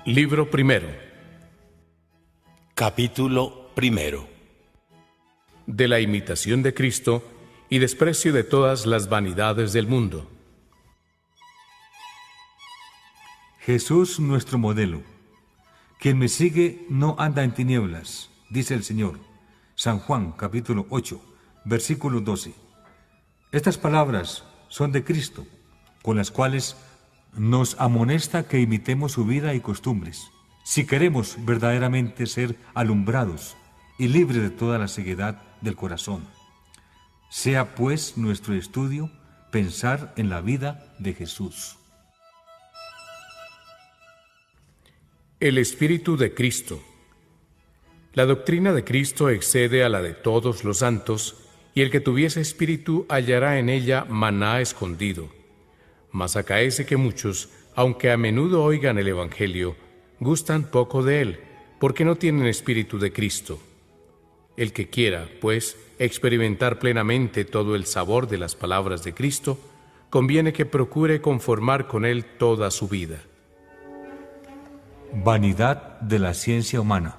Libro primero. Capítulo primero. De la imitación de Cristo y desprecio de todas las vanidades del mundo. Jesús, nuestro modelo. Quien me sigue no anda en tinieblas, dice el Señor. San Juan, capítulo 8, versículo 12. Estas palabras son de Cristo, con las cuales nos amonesta que imitemos su vida y costumbres, si queremos verdaderamente ser alumbrados y libres de toda la ceguedad del corazón. Sea pues nuestro estudio pensar en la vida de Jesús. El Espíritu de Cristo. La doctrina de Cristo excede a la de todos los santos, y el que tuviese espíritu hallará en ella maná escondido. Mas acaece que muchos, aunque a menudo oigan el Evangelio, gustan poco de él, porque no tienen espíritu de Cristo. El que quiera, pues, experimentar plenamente todo el sabor de las palabras de Cristo, conviene que procure conformar con él toda su vida. Vanidad de la ciencia humana.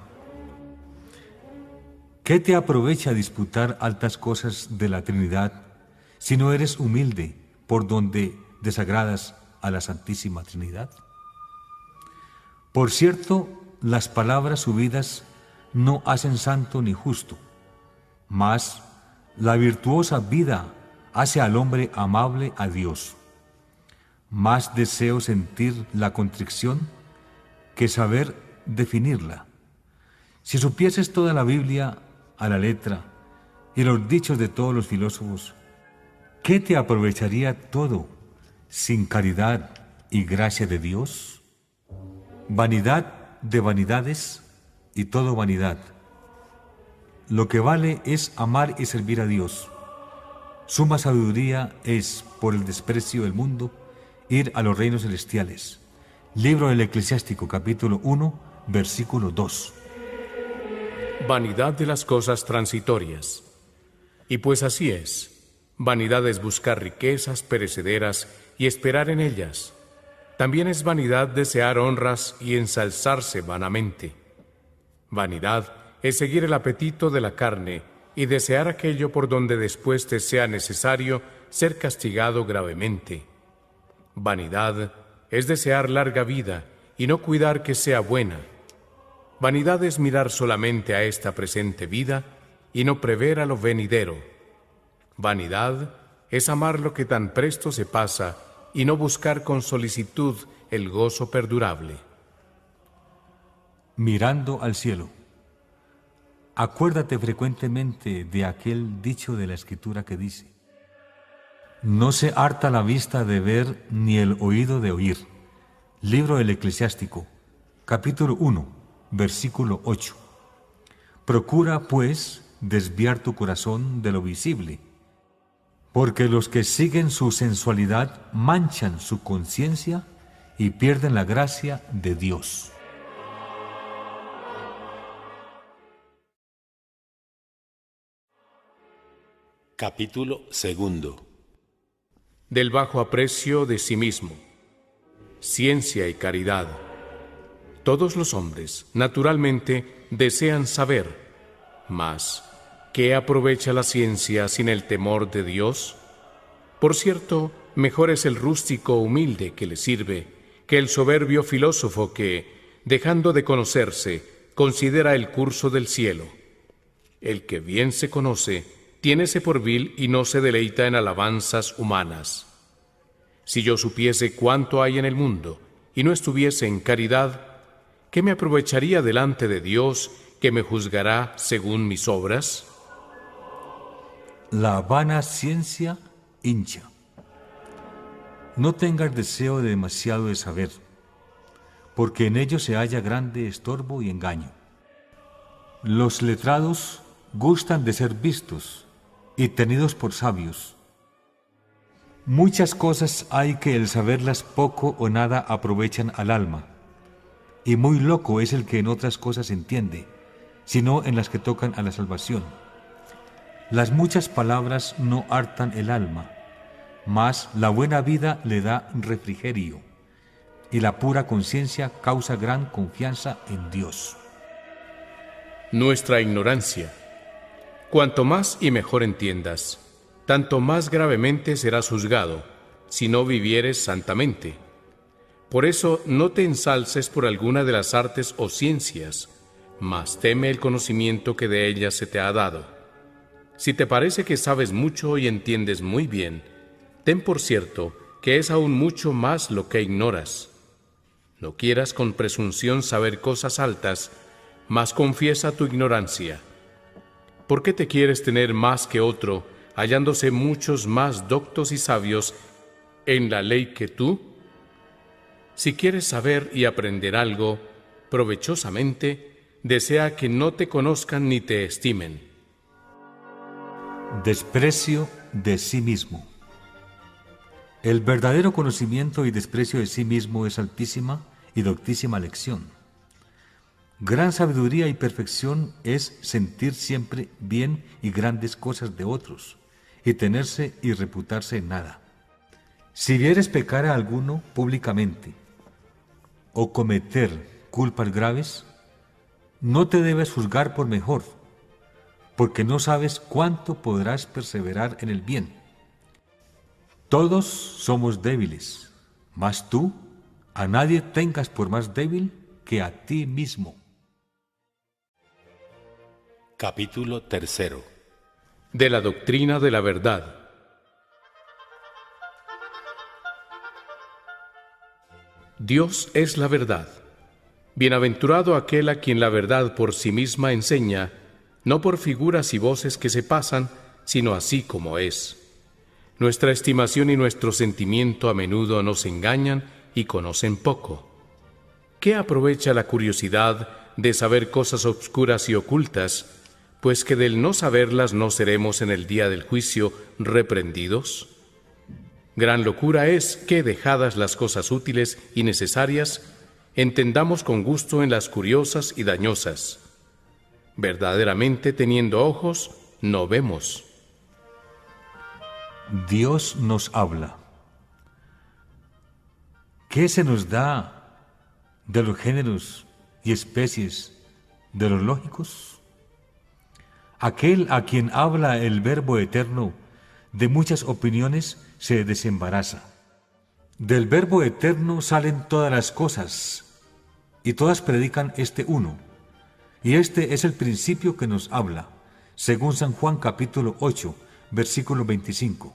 ¿Qué te aprovecha disputar altas cosas de la Trinidad si no eres humilde por donde desagradas a la Santísima Trinidad? Por cierto, las palabras subidas no hacen santo ni justo, mas la virtuosa vida hace al hombre amable a Dios. Más deseo sentir la contrición que saber definirla. Si supieses toda la Biblia a la letra y los dichos de todos los filósofos, ¿qué te aprovecharía todo sin caridad y gracia de Dios? Vanidad de vanidades y todo vanidad. Lo que vale es amar y servir a Dios. Suma sabiduría es, por el desprecio del mundo, ir a los reinos celestiales. Libro del Eclesiástico, capítulo 1, versículo 2. Vanidad de las cosas transitorias. Y pues así es. Vanidad es buscar riquezas perecederas y esperar en ellas. También es vanidad desear honras y ensalzarse vanamente. Vanidad es seguir el apetito de la carne y desear aquello por donde después te sea necesario ser castigado gravemente. Vanidad es desear larga vida y no cuidar que sea buena. Vanidad es mirar solamente a esta presente vida y no prever a lo venidero. Vanidad es amar lo que tan presto se pasa y no buscar con solicitud el gozo perdurable. Mirando al cielo. Acuérdate frecuentemente de aquel dicho de la Escritura que dice: no se harta la vista de ver ni el oído de oír. Libro del Eclesiástico, capítulo 1, versículo 8. Procura, pues, desviar tu corazón de lo visible, porque los que siguen su sensualidad manchan su conciencia y pierden la gracia de Dios. Capítulo segundo. Del bajo aprecio de sí mismo. Ciencia y caridad. Todos los hombres, naturalmente, desean saber, mas ¿qué aprovecha la ciencia sin el temor de Dios? Por cierto, mejor es el rústico humilde que le sirve que el soberbio filósofo que, dejando de conocerse, considera el curso del cielo. El que bien se conoce, tiénese por vil y no se deleita en alabanzas humanas. Si yo supiese cuánto hay en el mundo y no estuviese en caridad, ¿qué me aprovecharía delante de Dios que me juzgará según mis obras? La vana ciencia hincha. No tengas deseo de demasiado de saber, porque en ello se halla grande estorbo y engaño. Los letrados gustan de ser vistos y tenidos por sabios. Muchas cosas hay que el saberlas poco o nada aprovechan al alma, y muy loco es el que en otras cosas entiende, sino en las que tocan a la salvación. Las muchas palabras no hartan el alma, mas la buena vida le da refrigerio. y la pura conciencia causa gran confianza en Dios. Nuestra ignorancia. Cuanto más y mejor entiendas, tanto más gravemente serás juzgado, si no vivieres santamente. Por eso no te ensalces por alguna de las artes o ciencias, mas teme el conocimiento que de ellas se te ha dado. Si te parece que sabes mucho y entiendes muy bien, ten por cierto que es aún mucho más lo que ignoras. No quieras con presunción saber cosas altas, mas confiesa tu ignorancia. ¿Por qué te quieres tener más que otro, hallándose muchos más doctos y sabios en la ley que tú? Si quieres saber y aprender algo provechosamente, desea que no te conozcan ni te estimen. Desprecio de sí mismo. El verdadero conocimiento y desprecio de sí mismo es altísima y doctísima lección. Gran sabiduría y perfección es sentir siempre bien y grandes cosas de otros, y tenerse y reputarse en nada. Si vieres pecar a alguno públicamente, o cometer culpas graves, no te debes juzgar por mejor, porque no sabes cuánto podrás perseverar en el bien. Todos somos débiles, mas tú a nadie tengas por más débil que a ti mismo. Capítulo 3. De la doctrina de la verdad. Dios es la verdad. Bienaventurado aquel a quien la verdad por sí misma enseña, no por figuras y voces que se pasan, sino así como es. Nuestra estimación y nuestro sentimiento a menudo nos engañan y conocen poco. ¿Qué aprovecha la curiosidad de saber cosas obscuras y ocultas, pues que del no saberlas no seremos en el día del juicio reprendidos? Gran locura es que, dejadas las cosas útiles y necesarias, entendamos con gusto en las curiosas y dañosas. Verdaderamente, teniendo ojos, no vemos. Dios nos habla. ¿Qué se nos da de los géneros y especies de los lógicos? Aquel a quien habla el Verbo eterno de muchas opiniones se desembaraza. Del Verbo eterno salen todas las cosas, y todas predican este uno. Y este es el principio que nos habla, según San Juan capítulo 8, versículo 25.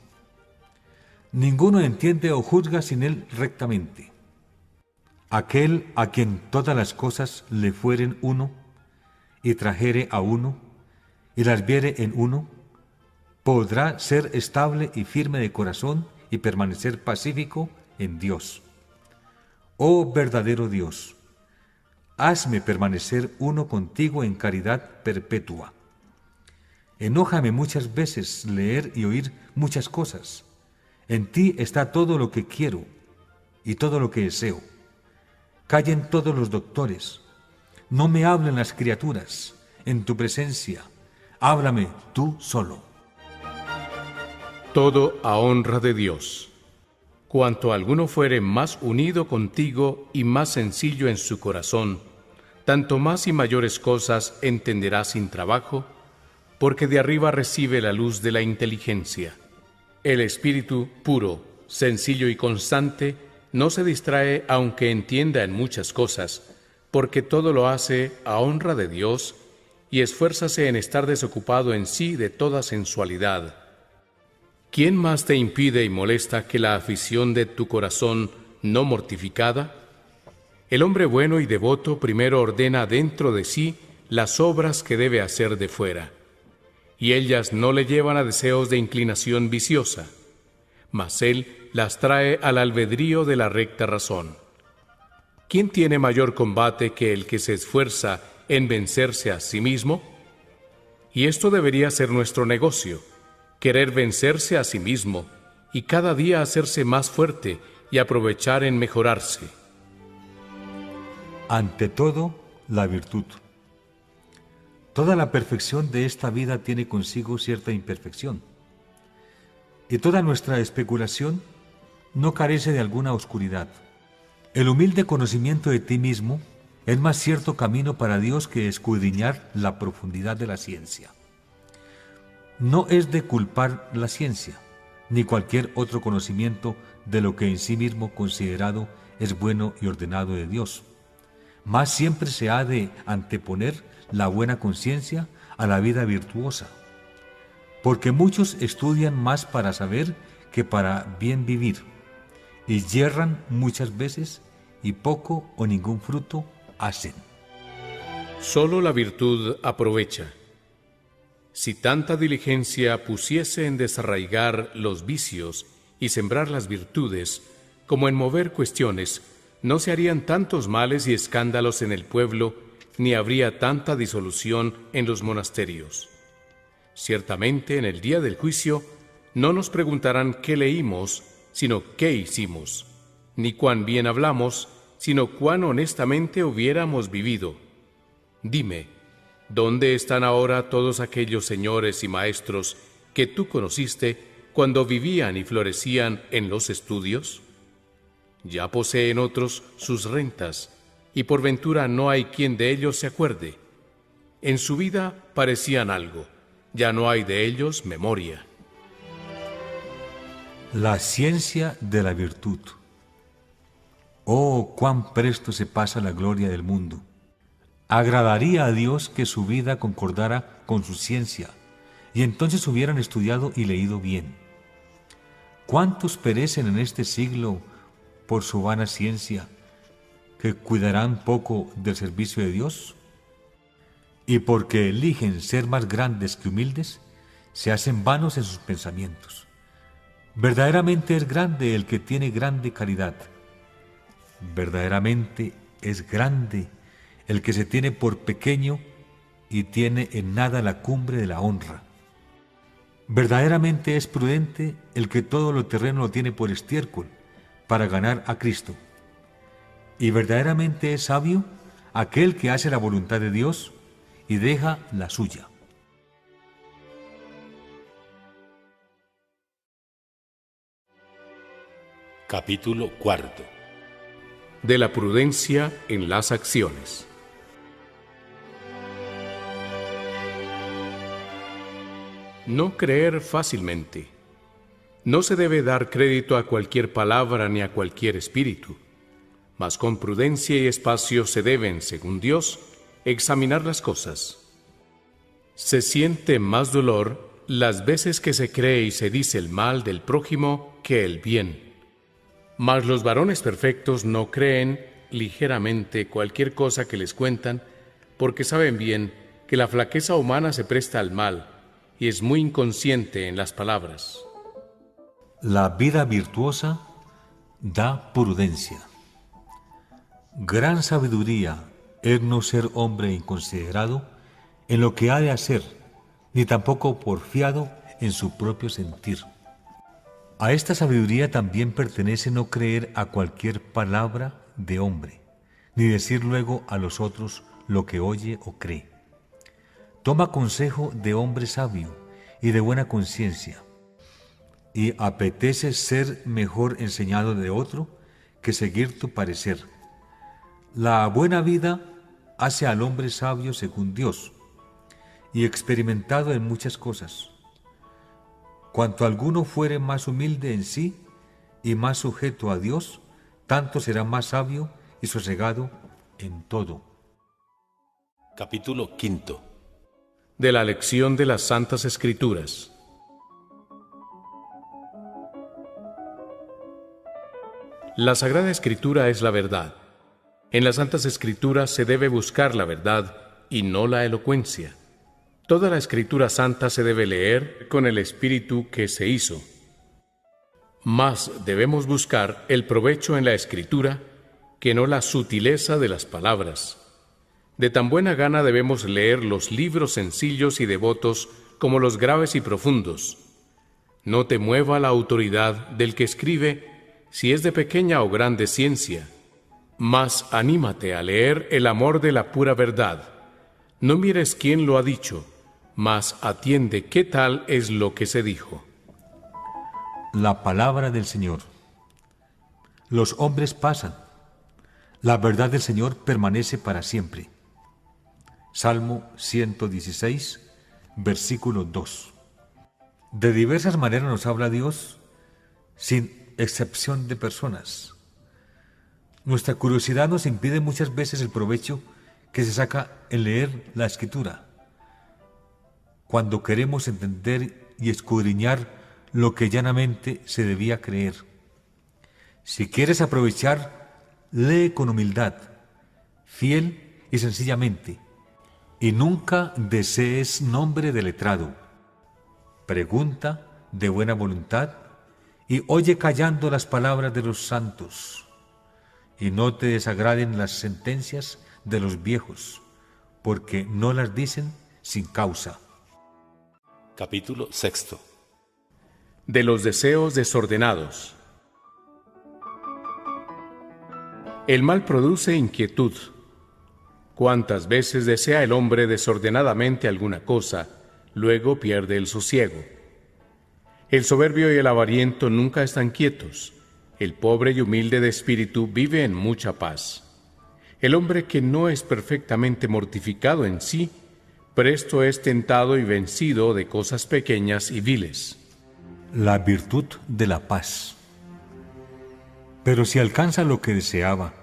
Ninguno entiende o juzga sin él rectamente. Aquel a quien todas las cosas le fueren uno, y trajere a uno, y las viere en uno, podrá ser estable y firme de corazón y permanecer pacífico en Dios. Oh verdadero Dios, hazme permanecer uno contigo en caridad perpetua. Enójame muchas veces leer y oír muchas cosas. En ti está todo lo que quiero y todo lo que deseo. Callen todos los doctores. No me hablen las criaturas. En tu presencia, háblame tú solo. Todo a honra de Dios. Cuanto alguno fuere más unido contigo y más sencillo en su corazón, tanto más y mayores cosas entenderá sin trabajo, porque de arriba recibe la luz de la inteligencia. El espíritu puro, sencillo y constante no se distrae aunque entienda en muchas cosas, porque todo lo hace a honra de Dios y esfuérzase en estar desocupado en sí de toda sensualidad. ¿Quién más te impide y molesta que la afición de tu corazón no mortificada? El hombre bueno y devoto primero ordena dentro de sí las obras que debe hacer de fuera, y ellas no le llevan a deseos de inclinación viciosa, mas él las trae al albedrío de la recta razón. ¿Quién tiene mayor combate que el que se esfuerza en vencerse a sí mismo? Y esto debería ser nuestro negocio, querer vencerse a sí mismo y cada día hacerse más fuerte y aprovechar en mejorarse. Ante todo, la virtud. Toda la perfección de esta vida tiene consigo cierta imperfección, y toda nuestra especulación no carece de alguna oscuridad. El humilde conocimiento de ti mismo es más cierto camino para Dios que escudriñar la profundidad de la ciencia. No es de culpar la ciencia, ni cualquier otro conocimiento de lo que en sí mismo considerado es bueno y ordenado de Dios. Mas siempre se ha de anteponer la buena conciencia a la vida virtuosa, porque muchos estudian más para saber que para bien vivir, y yerran muchas veces y poco o ningún fruto hacen. Solo la virtud aprovecha. Si tanta diligencia pusiese en desarraigar los vicios y sembrar las virtudes, como en mover cuestiones, no se harían tantos males y escándalos en el pueblo, ni habría tanta disolución en los monasterios. Ciertamente, en el día del juicio, no nos preguntarán qué leímos, sino qué hicimos, ni cuán bien hablamos, sino cuán honestamente hubiéramos vivido. Dime, ¿dónde están ahora todos aquellos señores y maestros que tú conociste cuando vivían y florecían en los estudios? Ya poseen otros sus rentas, y por ventura no hay quien de ellos se acuerde. En su vida parecían algo, ya no hay de ellos memoria. La ciencia de la virtud. Oh, cuán presto se pasa la gloria del mundo. Agradaría a Dios que su vida concordara con su ciencia, y entonces hubieran estudiado y leído bien. ¿Cuántos perecen en este siglo por su vana ciencia, que cuidarán poco del servicio de Dios? Y porque eligen ser más grandes que humildes, se hacen vanos en sus pensamientos. Verdaderamente es grande el que tiene grande caridad. Verdaderamente es grande el que se tiene por pequeño y tiene en nada la cumbre de la honra. Verdaderamente es prudente el que todo lo terreno lo tiene por estiércol para ganar a Cristo. Y verdaderamente es sabio aquel que hace la voluntad de Dios y deja la suya. Capítulo 4. De la prudencia en las acciones. No creer fácilmente. No se debe dar crédito a cualquier palabra ni a cualquier espíritu, mas con prudencia y espacio se deben, según Dios, examinar las cosas. Se siente más dolor las veces que se cree y se dice el mal del prójimo que el bien. Mas los varones perfectos no creen ligeramente cualquier cosa que les cuentan, porque saben bien que la flaqueza humana se presta al mal y es muy inconsciente en las palabras. La vida virtuosa da prudencia. Gran sabiduría es no ser hombre inconsiderado en lo que ha de hacer, ni tampoco porfiado en su propio sentir. A esta sabiduría también pertenece no creer a cualquier palabra de hombre, ni decir luego a los otros lo que oye o cree. Toma consejo de hombre sabio y de buena conciencia, y apetece ser mejor enseñado de otro que seguir tu parecer. La buena vida hace al hombre sabio según Dios, y experimentado en muchas cosas. Cuanto alguno fuere más humilde en sí y más sujeto a Dios, tanto será más sabio y sosegado en todo. Capítulo 5. De la lección de las Santas Escrituras. La Sagrada Escritura es la verdad. En las Santas Escrituras se debe buscar la verdad y no la elocuencia. Toda la Escritura Santa se debe leer con el espíritu que se hizo. Mas debemos buscar el provecho en la Escritura que no la sutileza de las palabras. De tan buena gana debemos leer los libros sencillos y devotos como los graves y profundos. No te mueva la autoridad del que escribe, si es de pequeña o grande ciencia, mas anímate a leer el amor de la pura verdad. No mires quién lo ha dicho, mas atiende qué tal es lo que se dijo. La palabra del Señor. Los hombres pasan, La verdad del Señor permanece para siempre. Salmo 116, versículo 2. De diversas maneras nos habla Dios, sin excepción de personas. Nuestra curiosidad nos impide muchas veces el provecho que se saca en leer la Escritura, cuando queremos entender y escudriñar lo que llanamente se debía creer. Si quieres aprovechar, lee con humildad, fiel y sencillamente, y nunca desees nombre de letrado. Pregunta de buena voluntad y oye callando las palabras de los santos, y no te desagraden las sentencias de los viejos, porque no las dicen sin causa. Capítulo 6. De los deseos desordenados. El mal produce inquietud. Cuántas veces desea el hombre desordenadamente alguna cosa, luego pierde el sosiego. El soberbio y el avariento nunca están quietos. El pobre y humilde de espíritu vive en mucha paz. El hombre que no es perfectamente mortificado en sí, presto es tentado y vencido de cosas pequeñas y viles. La virtud de la paz. Pero si alcanza lo que deseaba,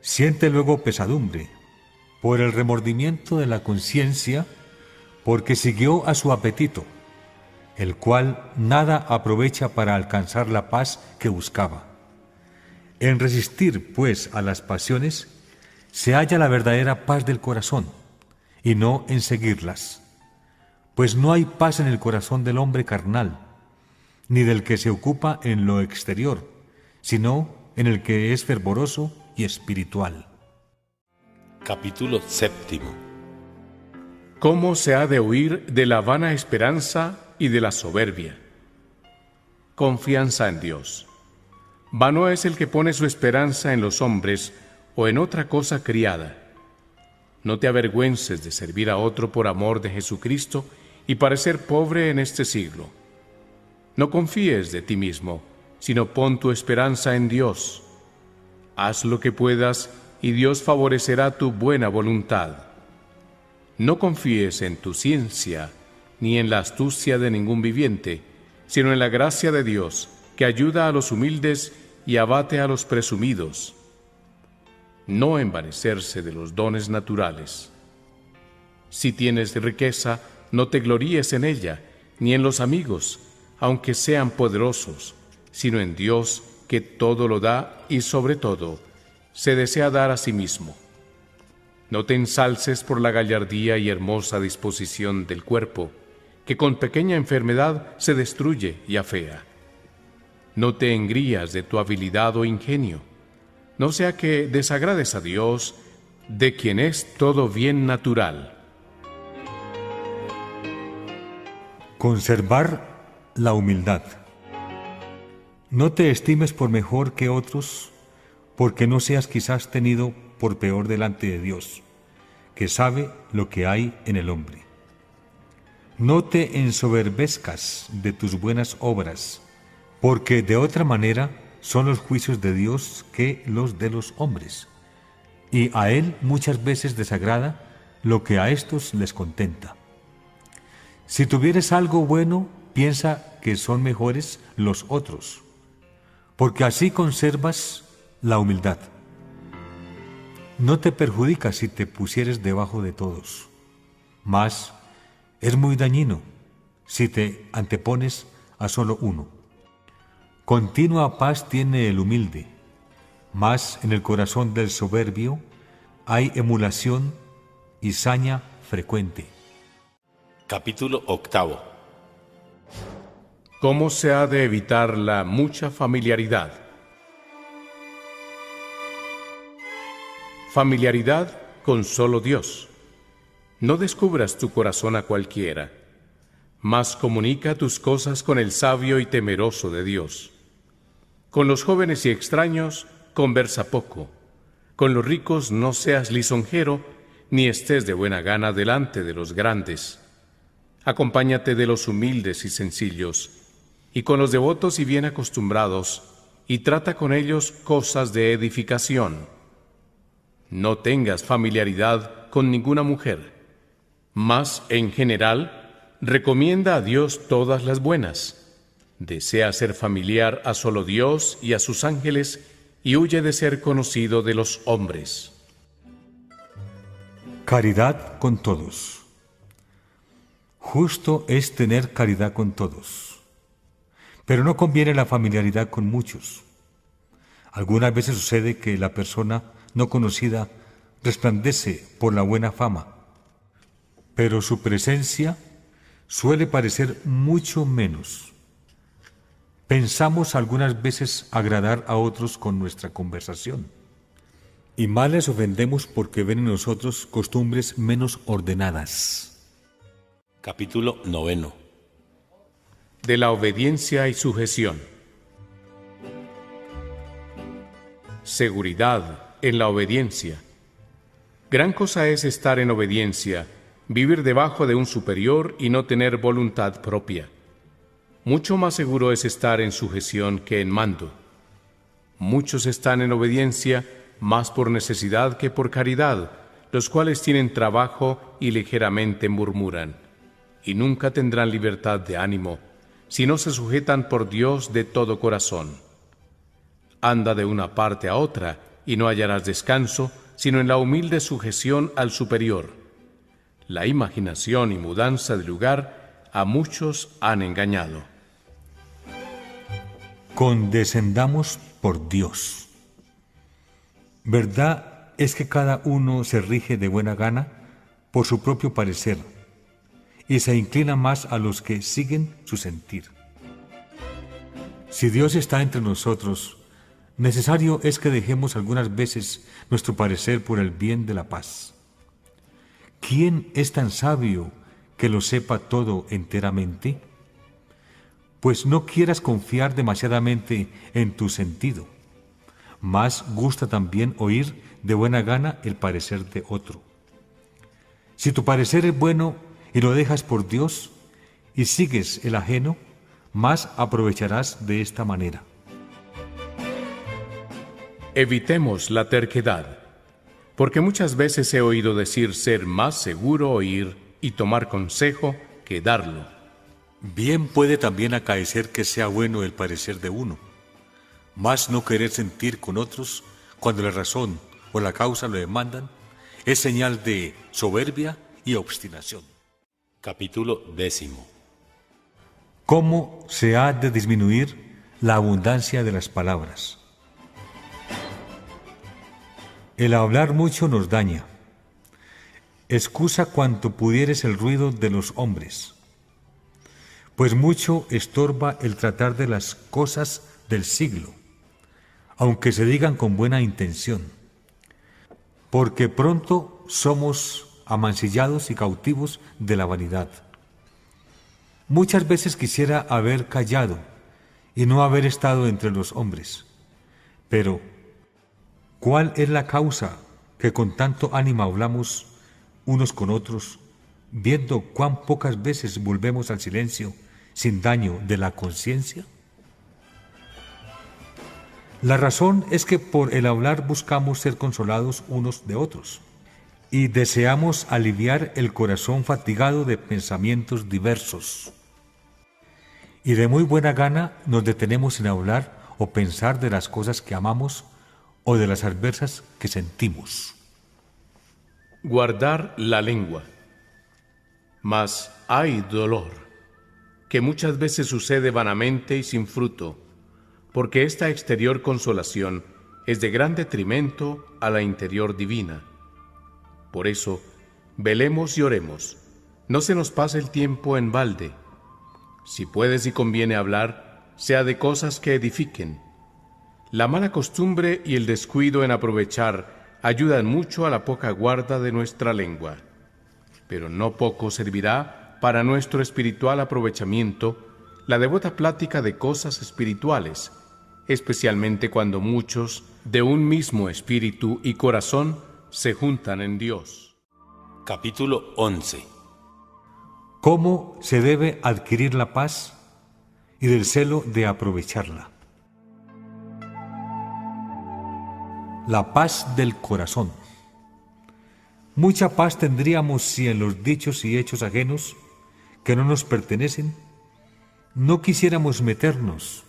siente luego pesadumbre, por el remordimiento de la conciencia, porque siguió a su apetito, el cual nada aprovecha para alcanzar la paz que buscaba. En resistir, pues, a las pasiones, se halla la verdadera paz del corazón, y no en seguirlas. Pues no hay paz en el corazón del hombre carnal, ni del que se ocupa en lo exterior, sino en el que es fervoroso y espiritual. Capítulo 7. ¿Cómo se ha de huir de la vana esperanza y de la soberbia? Confianza en Dios. Vano es el que pone su esperanza en los hombres o en otra cosa criada. No te avergüences de servir a otro por amor de Jesucristo y parecer pobre en este siglo. No confíes de ti mismo, sino pon tu esperanza en Dios. Haz lo que puedas y Dios favorecerá tu buena voluntad. No confíes en tu ciencia, ni en la astucia de ningún viviente, sino en la gracia de Dios, que ayuda a los humildes y abate a los presumidos. No envanecerse de los dones naturales. Si tienes riqueza, no te gloríes en ella, ni en los amigos, aunque sean poderosos, sino en Dios, que todo lo da y sobre todo se desea dar a sí mismo. No te ensalces por la gallardía y hermosa disposición del cuerpo, que con pequeña enfermedad se destruye y afea. No te engrías de tu habilidad o ingenio, no sea que desagrades a Dios, de quien es todo bien natural. Conservar la humildad. No te estimes por mejor que otros, porque no seas quizás tenido por peor delante de Dios, que sabe lo que hay en el hombre. No te ensoberbezcas de tus buenas obras, porque de otra manera son los juicios de Dios que los de los hombres, y a Él muchas veces desagrada lo que a éstos les contenta. Si tuvieres algo bueno, piensa que son mejores los otros, porque así conservas la humildad. No te perjudicas si te pusieres debajo de todos, mas es muy dañino si te antepones a solo uno. Continua paz tiene el humilde, mas en el corazón del soberbio hay emulación y saña frecuente. Capítulo 8. ¿Cómo se ha de evitar la mucha familiaridad? Familiaridad con solo Dios. No descubras tu corazón a cualquiera, mas comunica tus cosas con el sabio y temeroso de Dios. Con los jóvenes y extraños conversa poco. Con los ricos no seas lisonjero, ni estés de buena gana delante de los grandes. Acompáñate de los humildes y sencillos, y con los devotos y bien acostumbrados, y trata con ellos cosas de edificación. No tengas familiaridad con ninguna mujer, mas en general recomienda a Dios todas las buenas. Desea ser familiar a solo Dios y a sus ángeles y huye de ser conocido de los hombres. Caridad con todos. Justo es tener caridad con todos, pero no conviene la familiaridad con muchos. Algunas veces sucede que la persona no conocida resplandece por la buena fama, pero su presencia suele parecer mucho menos. Pensamos algunas veces agradar a otros con nuestra conversación, y más les ofendemos porque ven en nosotros costumbres menos ordenadas. Capítulo 9. De la obediencia y sujeción. Seguridad en la obediencia. Gran cosa es estar en obediencia, vivir debajo de un superior y no tener voluntad propia. Mucho más seguro es estar en sujeción que en mando. Muchos están en obediencia más por necesidad que por caridad, los cuales tienen trabajo y ligeramente murmuran, y nunca tendrán libertad de ánimo, si no se sujetan por Dios de todo corazón. Anda de una parte a otra, y no hallarás descanso, sino en la humilde sujeción al superior. La imaginación y mudanza de lugar a muchos han engañado. Condescendamos por Dios. Verdad es que cada uno se rige de buena gana por su propio parecer y se inclina más a los que siguen su sentir. Si Dios está entre nosotros, necesario es que dejemos algunas veces nuestro parecer por el bien de la paz. ¿Quién es tan sabio que lo sepa todo enteramente? Pues no quieras confiar demasiadamente en tu sentido. Más gusta también oír de buena gana el parecer de otro. Si tu parecer es bueno y lo dejas por Dios y sigues el ajeno, más aprovecharás de esta manera. Evitemos la terquedad, porque muchas veces he oído decir ser más seguro oír y tomar consejo que darlo. Bien puede también acaecer que sea bueno el parecer de uno, mas no querer sentir con otros cuando la razón o la causa lo demandan es señal de soberbia y obstinación. Capítulo 10. ¿Cómo se ha de disminuir la abundancia de las palabras? El hablar mucho nos daña. Excusa cuanto pudieres el ruido de los hombres, pues mucho estorba el tratar de las cosas del siglo, aunque se digan con buena intención, porque pronto somos amancillados y cautivos de la vanidad. Muchas veces quisiera haber callado y no haber estado entre los hombres, pero ¿cuál es la causa que con tanto ánimo hablamos unos con otros, viendo cuán pocas veces volvemos al silencio sin daño de la conciencia? La razón es que por el hablar buscamos ser consolados unos de otros y deseamos aliviar el corazón fatigado de pensamientos diversos. Y de muy buena gana nos detenemos en hablar o pensar de las cosas que amamos o de las adversas que sentimos. Guardar la lengua. Mas hay dolor, que muchas veces sucede vanamente y sin fruto, porque esta exterior consolación es de gran detrimento a la interior divina. Por eso, velemos y oremos, no se nos pase el tiempo en balde. Si puedes y conviene hablar, sea de cosas que edifiquen. La mala costumbre y el descuido en aprovechar ayudan mucho a la poca guarda de nuestra lengua, pero no poco servirá para nuestro espiritual aprovechamiento la devota plática de cosas espirituales, especialmente cuando muchos de un mismo espíritu y corazón se juntan en Dios. Capítulo 11. ¿Cómo se debe adquirir la paz y del celo de aprovecharla? La paz del corazón. Mucha paz tendríamos si en los dichos y hechos ajenos que no nos pertenecen no quisiéramos meternos.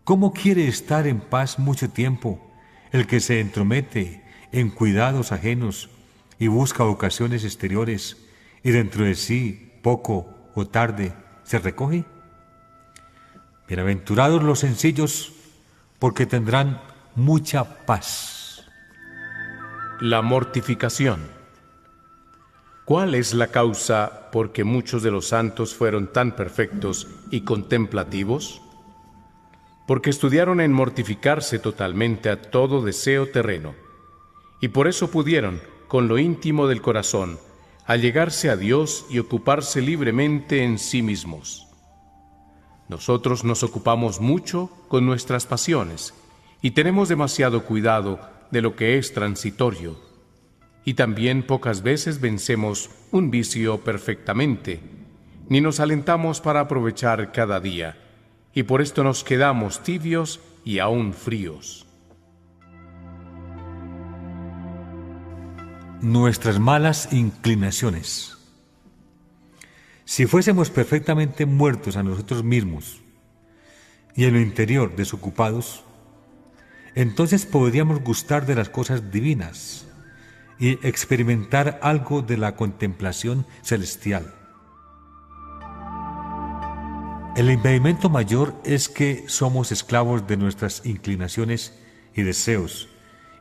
¿Cómo quiere estar en paz mucho tiempo el que se entromete en cuidados ajenos y busca ocasiones exteriores y dentro de sí, poco o tarde, se recoge? Bienaventurados los sencillos, porque tendrán mucha paz. La mortificación. ¿Cuál es la causa por que muchos de los santos fueron tan perfectos y contemplativos? Porque estudiaron en mortificarse totalmente a todo deseo terreno, y por eso pudieron, con lo íntimo del corazón, allegarse a Dios y ocuparse libremente en sí mismos. Nosotros nos ocupamos mucho con nuestras pasiones y tenemos demasiado cuidado de lo que es transitorio, y también pocas veces vencemos un vicio perfectamente, ni nos alentamos para aprovechar cada día, y por esto nos quedamos tibios y aún fríos. Nuestras malas inclinaciones. Si fuésemos perfectamente muertos a nosotros mismos y en lo interior desocupados, entonces podríamos gustar de las cosas divinas y experimentar algo de la contemplación celestial. El impedimento mayor es que somos esclavos de nuestras inclinaciones y deseos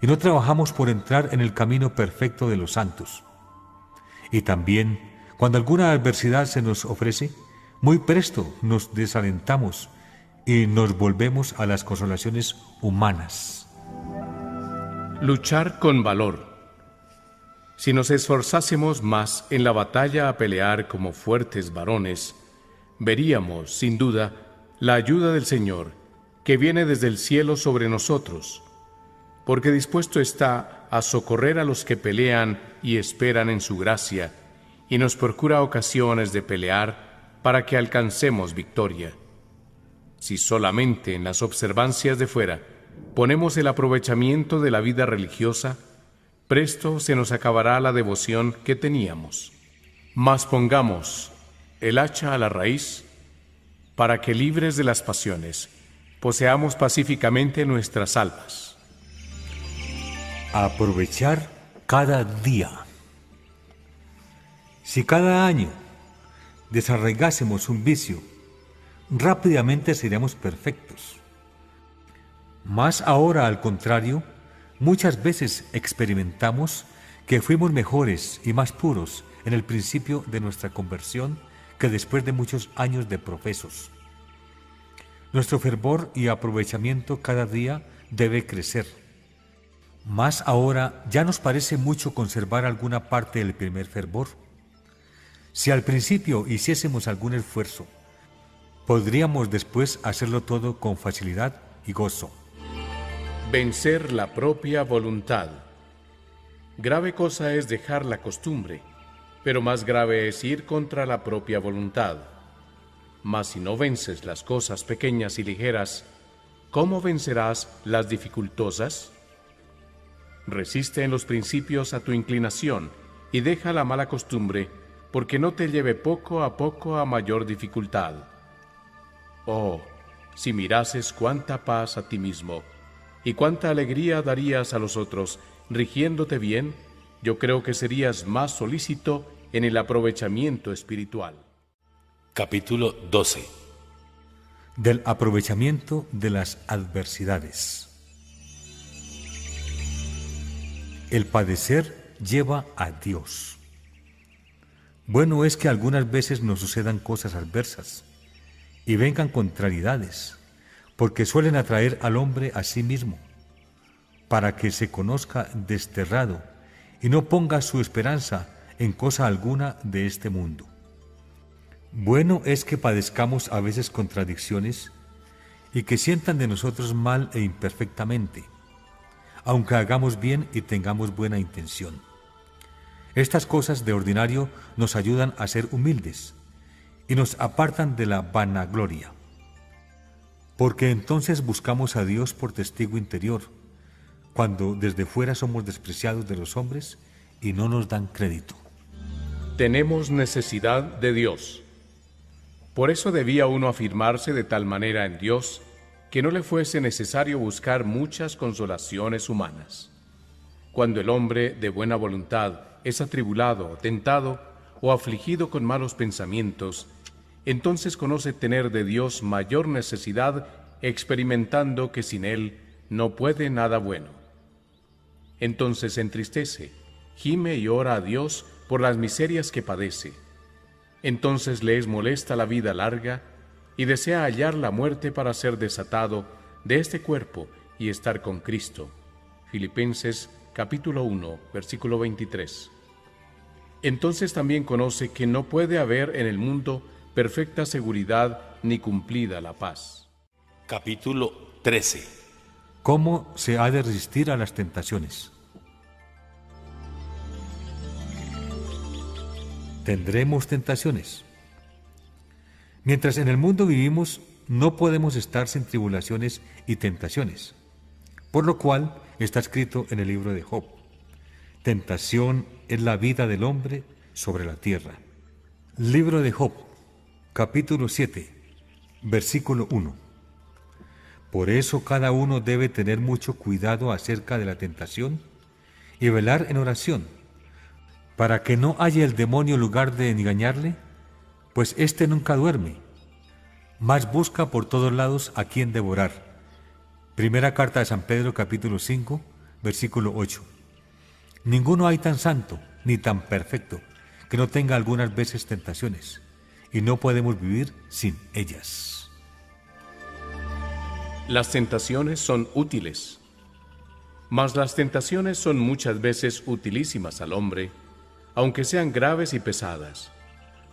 y no trabajamos por entrar en el camino perfecto de los santos. Y también, cuando alguna adversidad se nos ofrece, muy presto nos desalentamos y nos volvemos a las consolaciones humanas. Luchar con valor. Si nos esforzásemos más en la batalla a pelear como fuertes varones, veríamos, sin duda, la ayuda del Señor, que viene desde el cielo sobre nosotros, porque dispuesto está a socorrer a los que pelean y esperan en su gracia, y nos procura ocasiones de pelear para que alcancemos victoria. Si solamente en las observancias de fuera ponemos el aprovechamiento de la vida religiosa, presto se nos acabará la devoción que teníamos. Mas pongamos el hacha a la raíz, para que libres de las pasiones, poseamos pacíficamente nuestras almas. Aprovechar cada día. Si cada año desarraigásemos un vicio, rápidamente seríamos perfectos. Más ahora, al contrario, muchas veces experimentamos que fuimos mejores y más puros en el principio de nuestra conversión que después de muchos años de profesos. Nuestro fervor y aprovechamiento cada día debe crecer. Más ahora ya nos parece mucho conservar alguna parte del primer fervor. Si al principio hiciésemos algún esfuerzo, podríamos después hacerlo todo con facilidad y gozo. Vencer la propia voluntad. Grave cosa es dejar la costumbre, pero más grave es ir contra la propia voluntad. Mas si no vences las cosas pequeñas y ligeras, ¿cómo vencerás las dificultosas? Resiste en los principios a tu inclinación y deja la mala costumbre, porque no te lleve poco a mayor dificultad. Oh, si mirases cuánta paz a ti mismo y cuánta alegría darías a los otros, rigiéndote bien, yo creo que serías más solícito en el aprovechamiento espiritual. Capítulo 12. Del aprovechamiento de las adversidades. El padecer lleva a Dios. Bueno es que algunas veces nos sucedan cosas adversas y vengan contrariedades, porque suelen atraer al hombre a sí mismo, para que se conozca desterrado y no ponga su esperanza en cosa alguna de este mundo. Bueno es que padezcamos a veces contradicciones y que sientan de nosotros mal e imperfectamente, aunque hagamos bien y tengamos buena intención. Estas cosas de ordinario nos ayudan a ser humildes y nos apartan de la vanagloria, porque entonces buscamos a Dios por testigo interior, cuando desde fuera somos despreciados de los hombres y no nos dan crédito. Tenemos necesidad de Dios. Por eso debía uno afirmarse de tal manera en Dios que no le fuese necesario buscar muchas consolaciones humanas. Cuando el hombre de buena voluntad es atribulado, tentado o afligido con malos pensamientos, entonces conoce tener de Dios mayor necesidad, experimentando que sin Él no puede nada bueno. Entonces se entristece, gime y ora a Dios por las miserias que padece. Entonces le es molesta la vida larga y desea hallar la muerte para ser desatado de este cuerpo y estar con Cristo. Filipenses capítulo 1, versículo 23. Entonces también conoce que no puede haber en el mundo perfecta seguridad ni cumplida la paz. Capítulo 13. ¿Cómo se ha de resistir a las tentaciones? Tendremos tentaciones. Mientras en el mundo vivimos, no podemos estar sin tribulaciones y tentaciones, por lo cual está escrito en el libro de Job: tentación es la vida del hombre sobre la tierra. Libro de Job, capítulo 7, versículo 1. Por eso cada uno debe tener mucho cuidado acerca de la tentación y velar en oración, para que no haya el demonio lugar de engañarle, pues éste nunca duerme, mas busca por todos lados a quien devorar. Primera carta de San Pedro, capítulo 5, versículo 8. Ninguno hay tan santo ni tan perfecto que no tenga algunas veces tentaciones, y no podemos vivir sin ellas. Las tentaciones son útiles, mas las tentaciones son muchas veces utilísimas al hombre, aunque sean graves y pesadas,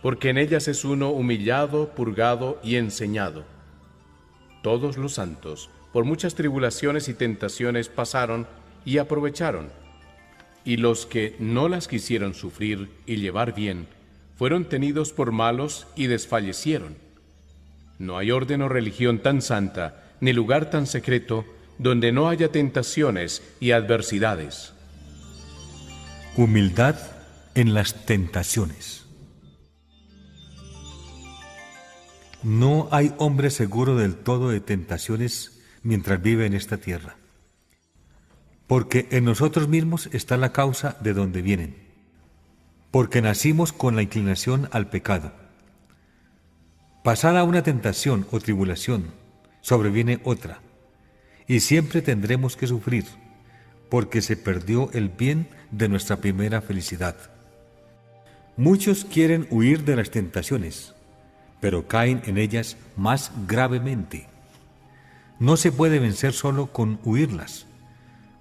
porque en ellas es uno humillado, purgado y enseñado. Todos los santos, por muchas tribulaciones y tentaciones, pasaron y aprovecharon, y los que no las quisieron sufrir y llevar bien, fueron tenidos por malos y desfallecieron. No hay orden o religión tan santa, ni lugar tan secreto, donde no haya tentaciones y adversidades. Humildad en las tentaciones. No hay hombre seguro del todo de tentaciones mientras vive en esta tierra, porque en nosotros mismos está la causa de donde vienen, porque nacimos con la inclinación al pecado. Pasada una tentación o tribulación, sobreviene otra, y siempre tendremos que sufrir, porque se perdió el bien de nuestra primera felicidad. Muchos quieren huir de las tentaciones, pero caen en ellas más gravemente. No se puede vencer solo con huirlas.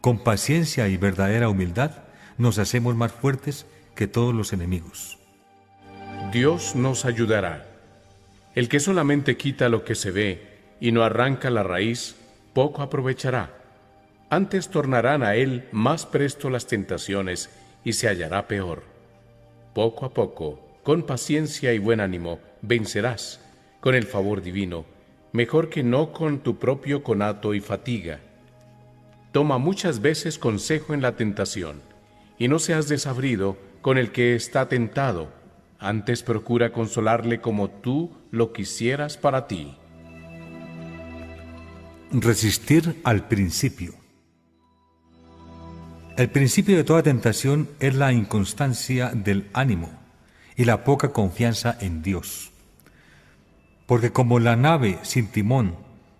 Con paciencia y verdadera humildad nos hacemos más fuertes que todos los enemigos. Dios nos ayudará. El que solamente quita lo que se ve y no arranca la raíz, poco aprovechará. Antes tornarán a él más presto las tentaciones y se hallará peor. Poco a poco, con paciencia y buen ánimo, vencerás, con el favor divino, mejor que no con tu propio conato y fatiga. Toma muchas veces consejo en la tentación, y no seas desabrido con el que está tentado, antes procura consolarle como tú lo quisieras para ti. Resistir al principio. El principio de toda tentación es la inconstancia del ánimo y la poca confianza en Dios. Porque como la nave sin timón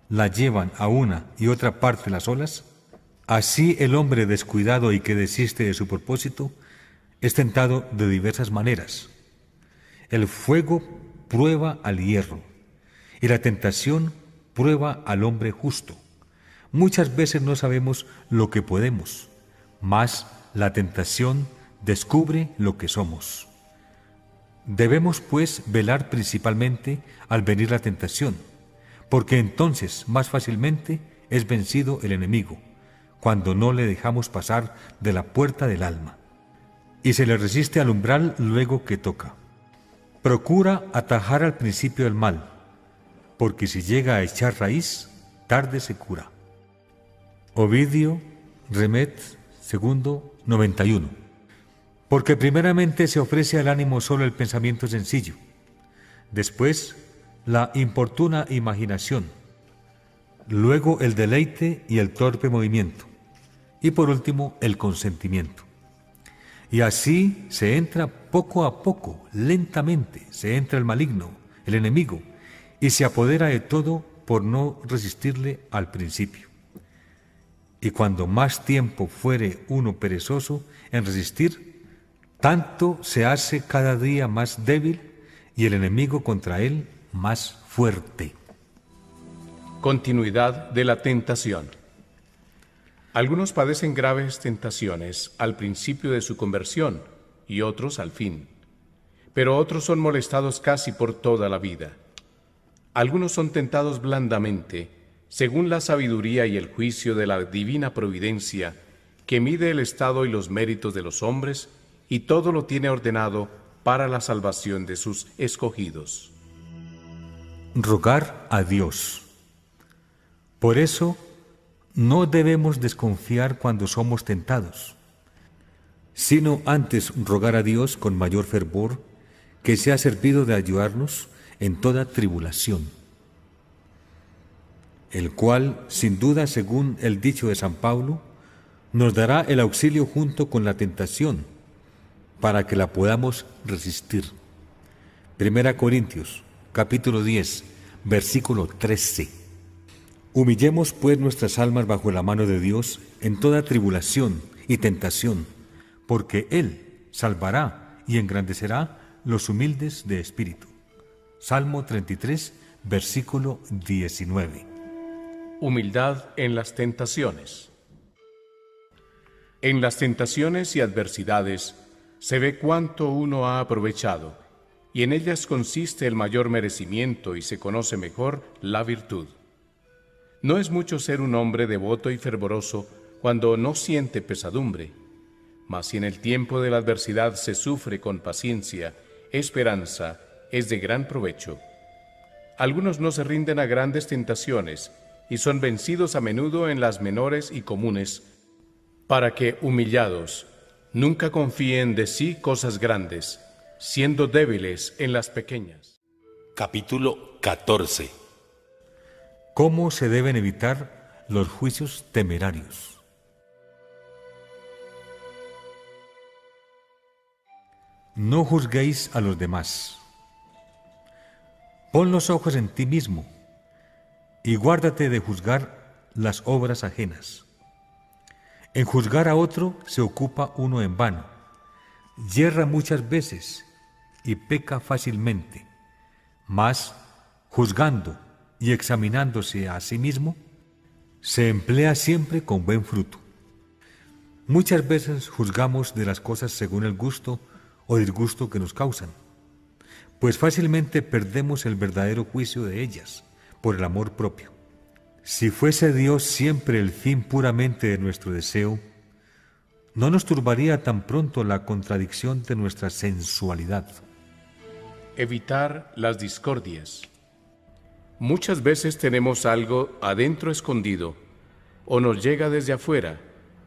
la llevan a una y otra parte las olas, así el hombre descuidado y que desiste de su propósito es tentado de diversas maneras. El fuego prueba al hierro y la tentación prueba al hombre justo. Muchas veces no sabemos lo que podemos, mas la tentación descubre lo que somos. Debemos, pues, velar principalmente al venir la tentación, porque entonces más fácilmente es vencido el enemigo, cuando no le dejamos pasar de la puerta del alma, y se le resiste al umbral luego que toca. Procura atajar al principio el mal, porque si llega a echar raíz, tarde se cura. Ovidio, Remet, II, 91. Porque primeramente se ofrece al ánimo solo el pensamiento sencillo, después la importuna imaginación, luego el deleite y el torpe movimiento, y por último el consentimiento. Y así se entra poco a poco, lentamente, se entra el maligno, el enemigo, y se apodera de todo por no resistirle al principio. Y cuando más tiempo fuere uno perezoso en resistir, tanto se hace cada día más débil y el enemigo contra él más fuerte. Continuidad de la tentación. Algunos padecen graves tentaciones al principio de su conversión y otros al fin, pero otros son molestados casi por toda la vida. Algunos son tentados blandamente, según la sabiduría y el juicio de la divina providencia, que mide el estado y los méritos de los hombres y todo lo tiene ordenado para la salvación de sus escogidos. Rogar a Dios. Por eso, no debemos desconfiar cuando somos tentados, sino antes rogar a Dios con mayor fervor, que sea servido de ayudarnos en toda tribulación, el cual, sin duda, según el dicho de San Pablo, nos dará el auxilio junto con la tentación, para que la podamos resistir. 1 Corintios, capítulo 10, versículo 13. Humillemos pues nuestras almas bajo la mano de Dios en toda tribulación y tentación, porque Él salvará y engrandecerá los humildes de espíritu. Salmo 33, versículo 19. Humildad en las tentaciones. En las tentaciones y adversidades se ve cuánto uno ha aprovechado, y en ellas consiste el mayor merecimiento y se conoce mejor la virtud. No es mucho ser un hombre devoto y fervoroso cuando no siente pesadumbre, mas si en el tiempo de la adversidad se sufre con paciencia, esperanza, es de gran provecho. Algunos no se rinden a grandes tentaciones y son vencidos a menudo en las menores y comunes, para que, humillados, nunca confíen de sí cosas grandes, siendo débiles en las pequeñas. Capítulo 14. ¿Cómo se deben evitar los juicios temerarios? No juzguéis a los demás. Pon los ojos en ti mismo y guárdate de juzgar las obras ajenas. En juzgar a otro se ocupa uno en vano, yerra muchas veces y peca fácilmente, mas juzgando y examinándose a sí mismo, se emplea siempre con buen fruto. Muchas veces juzgamos de las cosas según el gusto o disgusto que nos causan, pues fácilmente perdemos el verdadero juicio de ellas por el amor propio. Si fuese Dios siempre el fin puramente de nuestro deseo, no nos turbaría tan pronto la contradicción de nuestra sensualidad. Evitar las discordias. Muchas veces tenemos algo adentro escondido, o nos llega desde afuera,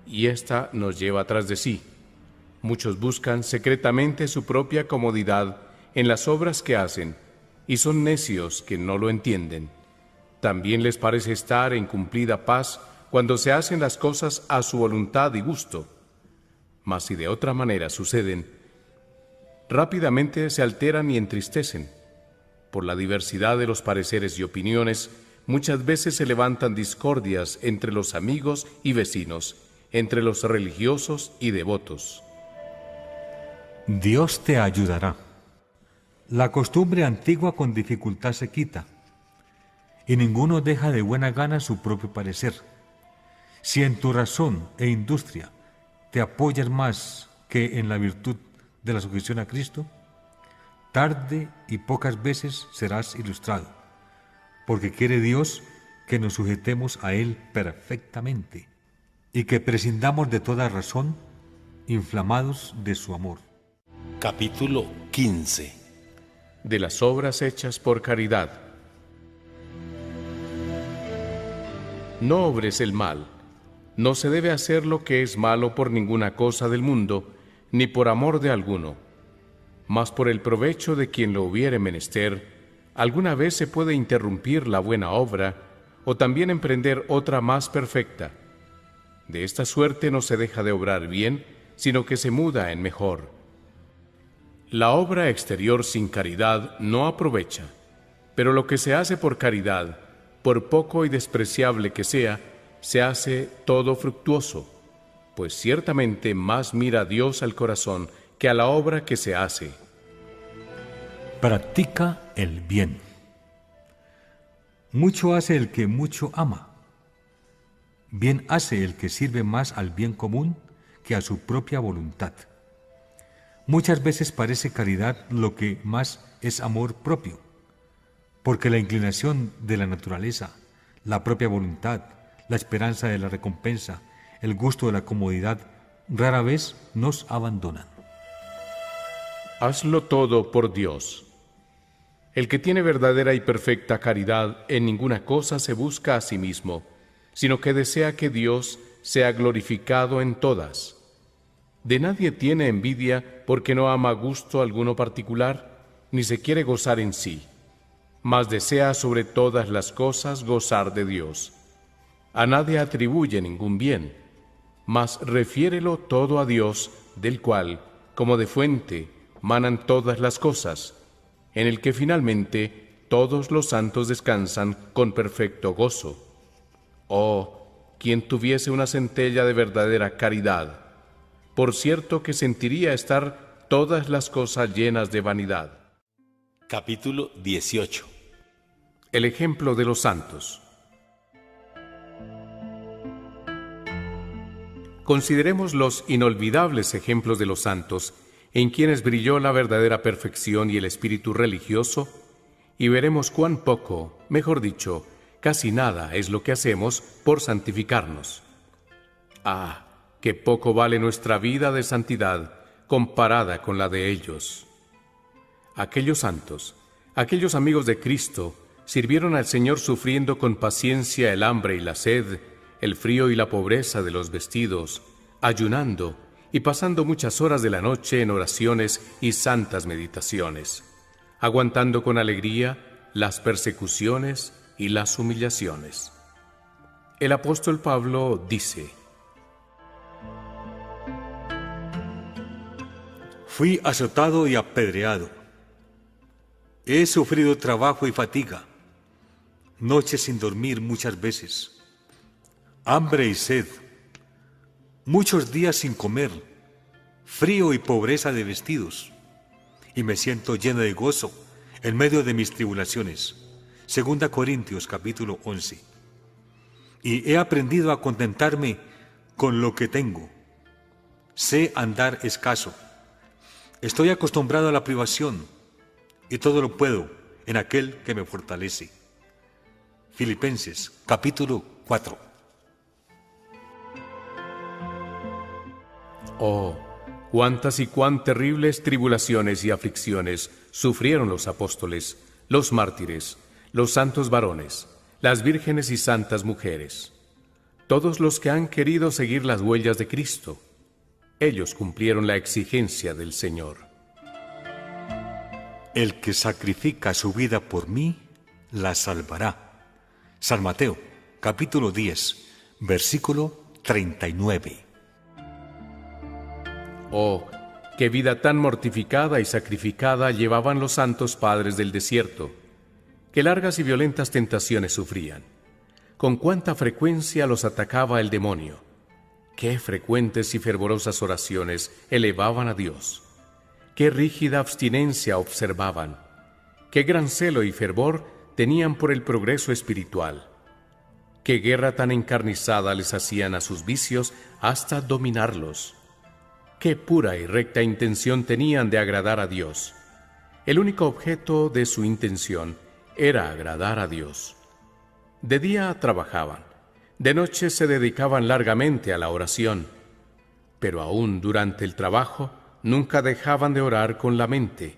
y ésta nos lleva tras de sí. Muchos buscan secretamente su propia comodidad en las obras que hacen, y son necios que no lo entienden. También les parece estar en cumplida paz cuando se hacen las cosas a su voluntad y gusto. Mas si de otra manera suceden, rápidamente se alteran y entristecen. Por la diversidad de los pareceres y opiniones, muchas veces se levantan discordias entre los amigos y vecinos, entre los religiosos y devotos. Dios te ayudará. La costumbre antigua con dificultad se quita, y ninguno deja de buena gana su propio parecer. Si en tu razón e industria te apoyas más que en la virtud de la sujeción a Cristo, tarde y pocas veces serás ilustrado, porque quiere Dios que nos sujetemos a Él perfectamente y que prescindamos de toda razón, inflamados de su amor. Capítulo 15. De las obras hechas por caridad. No obres el mal. No se debe hacer lo que es malo por ninguna cosa del mundo, ni por amor de alguno, mas por el provecho de quien lo hubiere menester, alguna vez se puede interrumpir la buena obra, o también emprender otra más perfecta. De esta suerte no se deja de obrar bien, sino que se muda en mejor. La obra exterior sin caridad no aprovecha, pero lo que se hace por caridad, por poco y despreciable que sea, se hace todo fructuoso, pues ciertamente más mira Dios al corazón que a la obra que se hace. Practica el bien. Mucho hace el que mucho ama. Bien hace el que sirve más al bien común que a su propia voluntad. Muchas veces parece caridad lo que más es amor propio, porque la inclinación de la naturaleza, la propia voluntad, la esperanza de la recompensa, el gusto de la comodidad, rara vez nos abandonan. Hazlo todo por Dios. El que tiene verdadera y perfecta caridad en ninguna cosa se busca a sí mismo, sino que desea que Dios sea glorificado en todas. De nadie tiene envidia porque no ama gusto alguno particular, ni se quiere gozar en sí, mas desea sobre todas las cosas gozar de Dios. A nadie atribuye ningún bien, mas refiérelo todo a Dios, del cual, como de fuente, manan todas las cosas, en el que finalmente todos los santos descansan con perfecto gozo. Oh, quien tuviese una centella de verdadera caridad, por cierto que sentiría estar todas las cosas llenas de vanidad. Capítulo 18. El ejemplo de los santos. Consideremos los inolvidables ejemplos de los santos, en quienes brilló la verdadera perfección y el espíritu religioso, y veremos cuán poco, mejor dicho, casi nada es lo que hacemos por santificarnos. Ah, qué poco vale nuestra vida de santidad comparada con la de ellos. Aquellos santos, aquellos amigos de Cristo, sirvieron al Señor sufriendo con paciencia el hambre y la sed, el frío y la pobreza de los vestidos, ayunando y pasando muchas horas de la noche en oraciones y santas meditaciones, aguantando con alegría las persecuciones y las humillaciones. El apóstol Pablo dice: Fui azotado y apedreado. He sufrido trabajo y fatiga, noches sin dormir muchas veces, hambre y sed, muchos días sin comer, frío y pobreza de vestidos, y me siento lleno de gozo en medio de mis tribulaciones. 2 Corintios capítulo 11. Y he aprendido a contentarme con lo que tengo. Sé andar escaso. Estoy acostumbrado a la privación, y todo lo puedo en aquel que me fortalece. Filipenses capítulo 4. Oh, cuántas y cuán terribles tribulaciones y aflicciones sufrieron los apóstoles, los mártires, los santos varones, las vírgenes y santas mujeres, todos los que han querido seguir las huellas de Cristo. Ellos cumplieron la exigencia del Señor. El que sacrifica su vida por mí, la salvará. San Mateo, capítulo 10, versículo 39. Oh, qué vida tan mortificada y sacrificada llevaban los santos padres del desierto, qué largas y violentas tentaciones sufrían, con cuánta frecuencia los atacaba el demonio, qué frecuentes y fervorosas oraciones elevaban a Dios, qué rígida abstinencia observaban, qué gran celo y fervor tenían por el progreso espiritual, qué guerra tan encarnizada les hacían a sus vicios hasta dominarlos, qué pura y recta intención tenían de agradar a Dios. El único objeto de su intención era agradar a Dios. De día trabajaban, de noche se dedicaban largamente a la oración, pero aún durante el trabajo nunca dejaban de orar con la mente.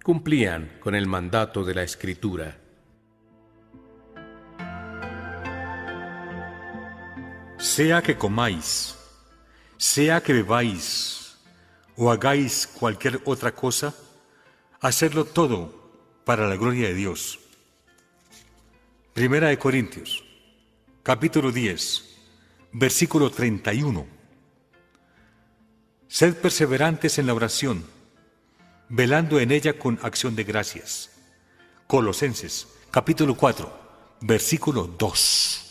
Cumplían con el mandato de la Escritura. Sea que comáis, sea que bebáis, o hagáis cualquier otra cosa, hacedlo todo para la gloria de Dios. Primera de Corintios, capítulo 10, versículo 31. Sed perseverantes en la oración, velando en ella con acción de gracias. Colosenses, capítulo 4, versículo 2.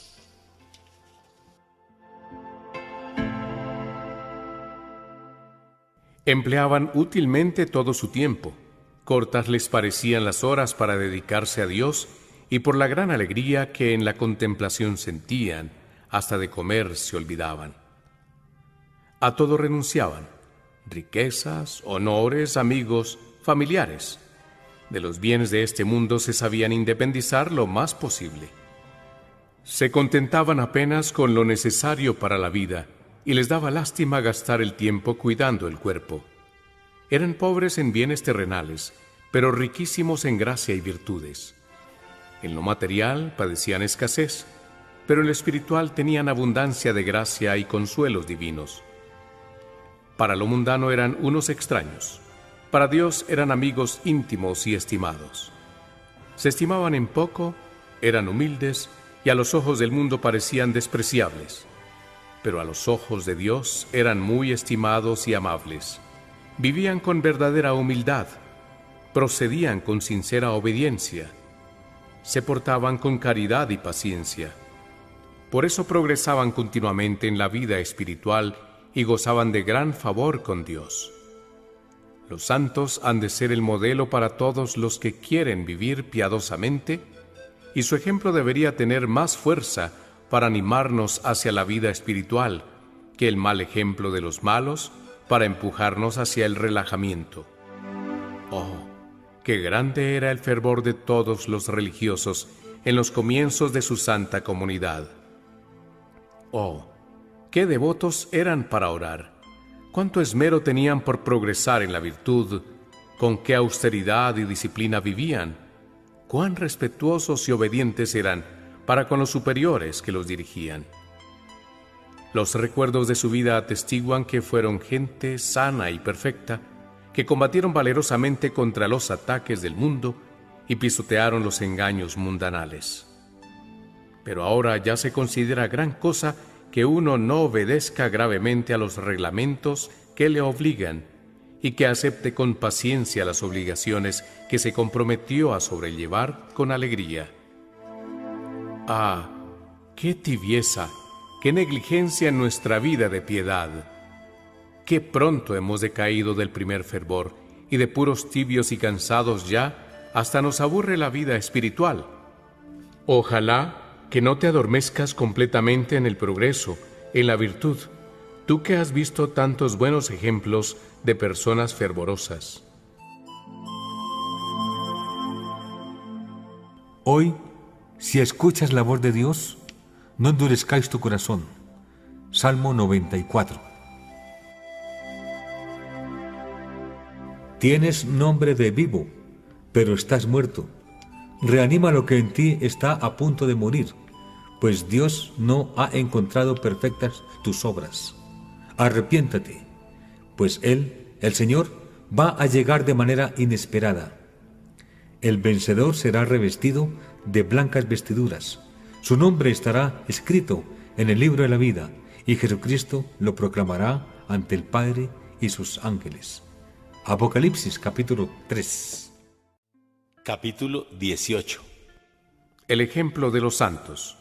Empleaban útilmente todo su tiempo. Cortas les parecían las horas para dedicarse a Dios, y por la gran alegría que en la contemplación sentían, hasta de comer se olvidaban. A todo renunciaban: riquezas, honores, amigos, familiares. De los bienes de este mundo se sabían independizar lo más posible. Se contentaban apenas con lo necesario para la vida, y les daba lástima gastar el tiempo cuidando el cuerpo. Eran pobres en bienes terrenales, pero riquísimos en gracia y virtudes. En lo material padecían escasez, pero en lo espiritual tenían abundancia de gracia y consuelos divinos. Para lo mundano eran unos extraños, para Dios eran amigos íntimos y estimados. Se estimaban en poco, eran humildes y a los ojos del mundo parecían despreciables, pero a los ojos de Dios eran muy estimados y amables. Vivían con verdadera humildad, procedían con sincera obediencia, se portaban con caridad y paciencia. Por eso progresaban continuamente en la vida espiritual y gozaban de gran favor con Dios. Los santos han de ser el modelo para todos los que quieren vivir piadosamente, y su ejemplo debería tener más fuerza para animarnos hacia la vida espiritual que el mal ejemplo de los malos para empujarnos hacia el relajamiento. Oh, qué grande era el fervor de todos los religiosos en los comienzos de su santa comunidad. Oh, qué devotos eran para orar, cuánto esmero tenían por progresar en la virtud, con qué austeridad y disciplina vivían, cuán respetuosos y obedientes eran para con los superiores que los dirigían. Los recuerdos de su vida atestiguan que fueron gente sana y perfecta, que combatieron valerosamente contra los ataques del mundo y pisotearon los engaños mundanales. Pero ahora ya se considera gran cosa que uno no obedezca gravemente a los reglamentos que le obligan y que acepte con paciencia las obligaciones que se comprometió a sobrellevar con alegría. ¡Ah, qué tibieza, qué negligencia en nuestra vida de piedad! ¡Qué pronto hemos decaído del primer fervor, y de puros tibios y cansados ya, hasta nos aburre la vida espiritual! Ojalá que no te adormezcas completamente en el progreso, en la virtud, tú que has visto tantos buenos ejemplos de personas fervorosas. Hoy, si escuchas la voz de Dios, no endurezcáis tu corazón. Salmo 94. Tienes nombre de vivo, pero estás muerto. Reanima lo que en ti está a punto de morir, pues Dios no ha encontrado perfectas tus obras. Arrepiéntate, pues Él, el Señor, va a llegar de manera inesperada. El vencedor será revestido de blancas vestiduras. Su nombre estará escrito en el libro de la vida, y Jesucristo lo proclamará ante el Padre y sus ángeles. Apocalipsis capítulo 3. Capítulo 18. El ejemplo de los santos.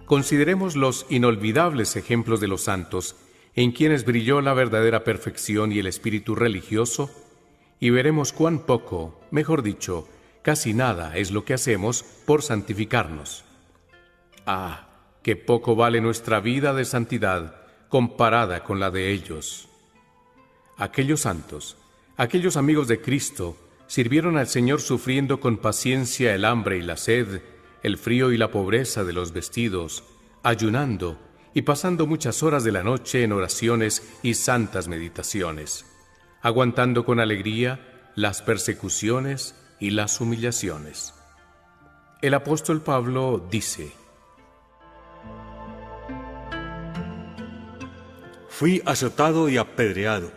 Consideremos los inolvidables ejemplos de los santos, en quienes brilló la verdadera perfección y el espíritu religioso, y veremos cuán poco, mejor dicho, casi nada es lo que hacemos por santificarnos. ¡Ah, qué poco vale nuestra vida de santidad comparada con la de ellos! Aquellos santos, aquellos amigos de Cristo, sirvieron al Señor sufriendo con paciencia el hambre y la sed, el frío y la pobreza de los vestidos, ayunando y pasando muchas horas de la noche en oraciones y santas meditaciones, aguantando con alegría las persecuciones y las humillaciones. El apóstol Pablo dice: Fui azotado y apedreado.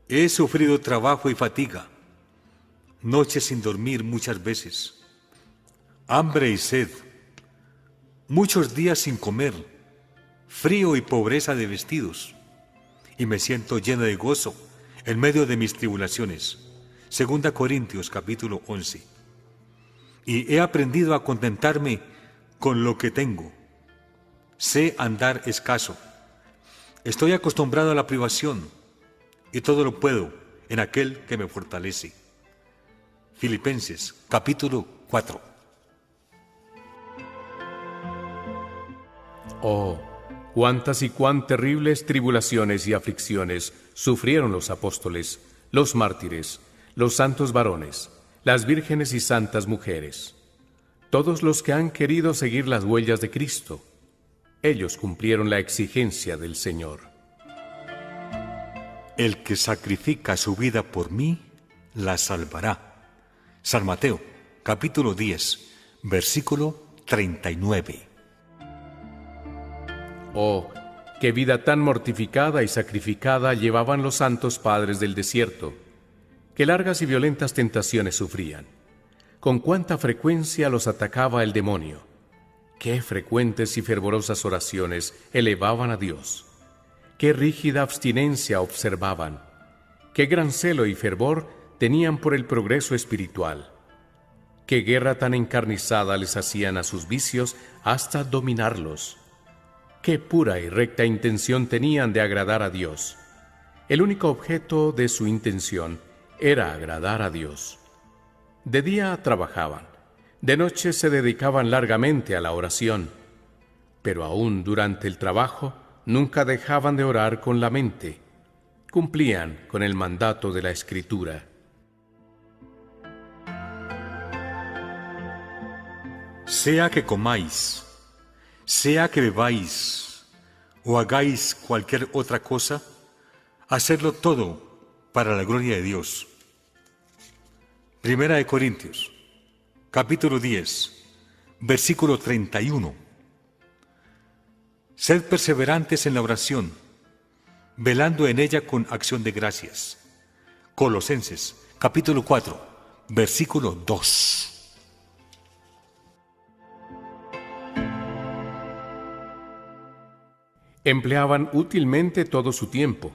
He sufrido trabajo y fatiga, noches sin dormir muchas veces, hambre y sed, muchos días sin comer, frío y pobreza de vestidos, y me siento lleno de gozo en medio de mis tribulaciones. 2 Corintios capítulo 11. Y he aprendido a contentarme con lo que tengo. Sé andar escaso. Estoy acostumbrado a la privación y todo lo puedo en aquel que me fortalece. Filipenses capítulo 4. Oh, cuántas y cuán terribles tribulaciones y aflicciones sufrieron los apóstoles, los mártires, los santos varones, las vírgenes y santas mujeres. Todos los que han querido seguir las huellas de Cristo, ellos cumplieron la exigencia del Señor. El que sacrifica su vida por mí, la salvará. San Mateo, capítulo 10, versículo 39. Oh, qué vida tan mortificada y sacrificada llevaban los santos padres del desierto, qué largas y violentas tentaciones sufrían, con cuánta frecuencia los atacaba el demonio, qué frecuentes y fervorosas oraciones elevaban a Dios, qué rígida abstinencia observaban, qué gran celo y fervor tenían por el progreso espiritual, qué guerra tan encarnizada les hacían a sus vicios hasta dominarlos. Qué pura y recta intención tenían de agradar a Dios. El único objeto de su intención era agradar a Dios. De día trabajaban, de noche se dedicaban largamente a la oración, pero aún durante el trabajo nunca dejaban de orar con la mente. Cumplían con el mandato de la Escritura. Sea que comáis, sea que bebáis o hagáis cualquier otra cosa, hacedlo todo para la gloria de Dios. 1 Corintios, capítulo 10, versículo 31. Sed perseverantes en la oración, velando en ella con acción de gracias. Colosenses, capítulo 4, versículo 2. Empleaban útilmente todo su tiempo.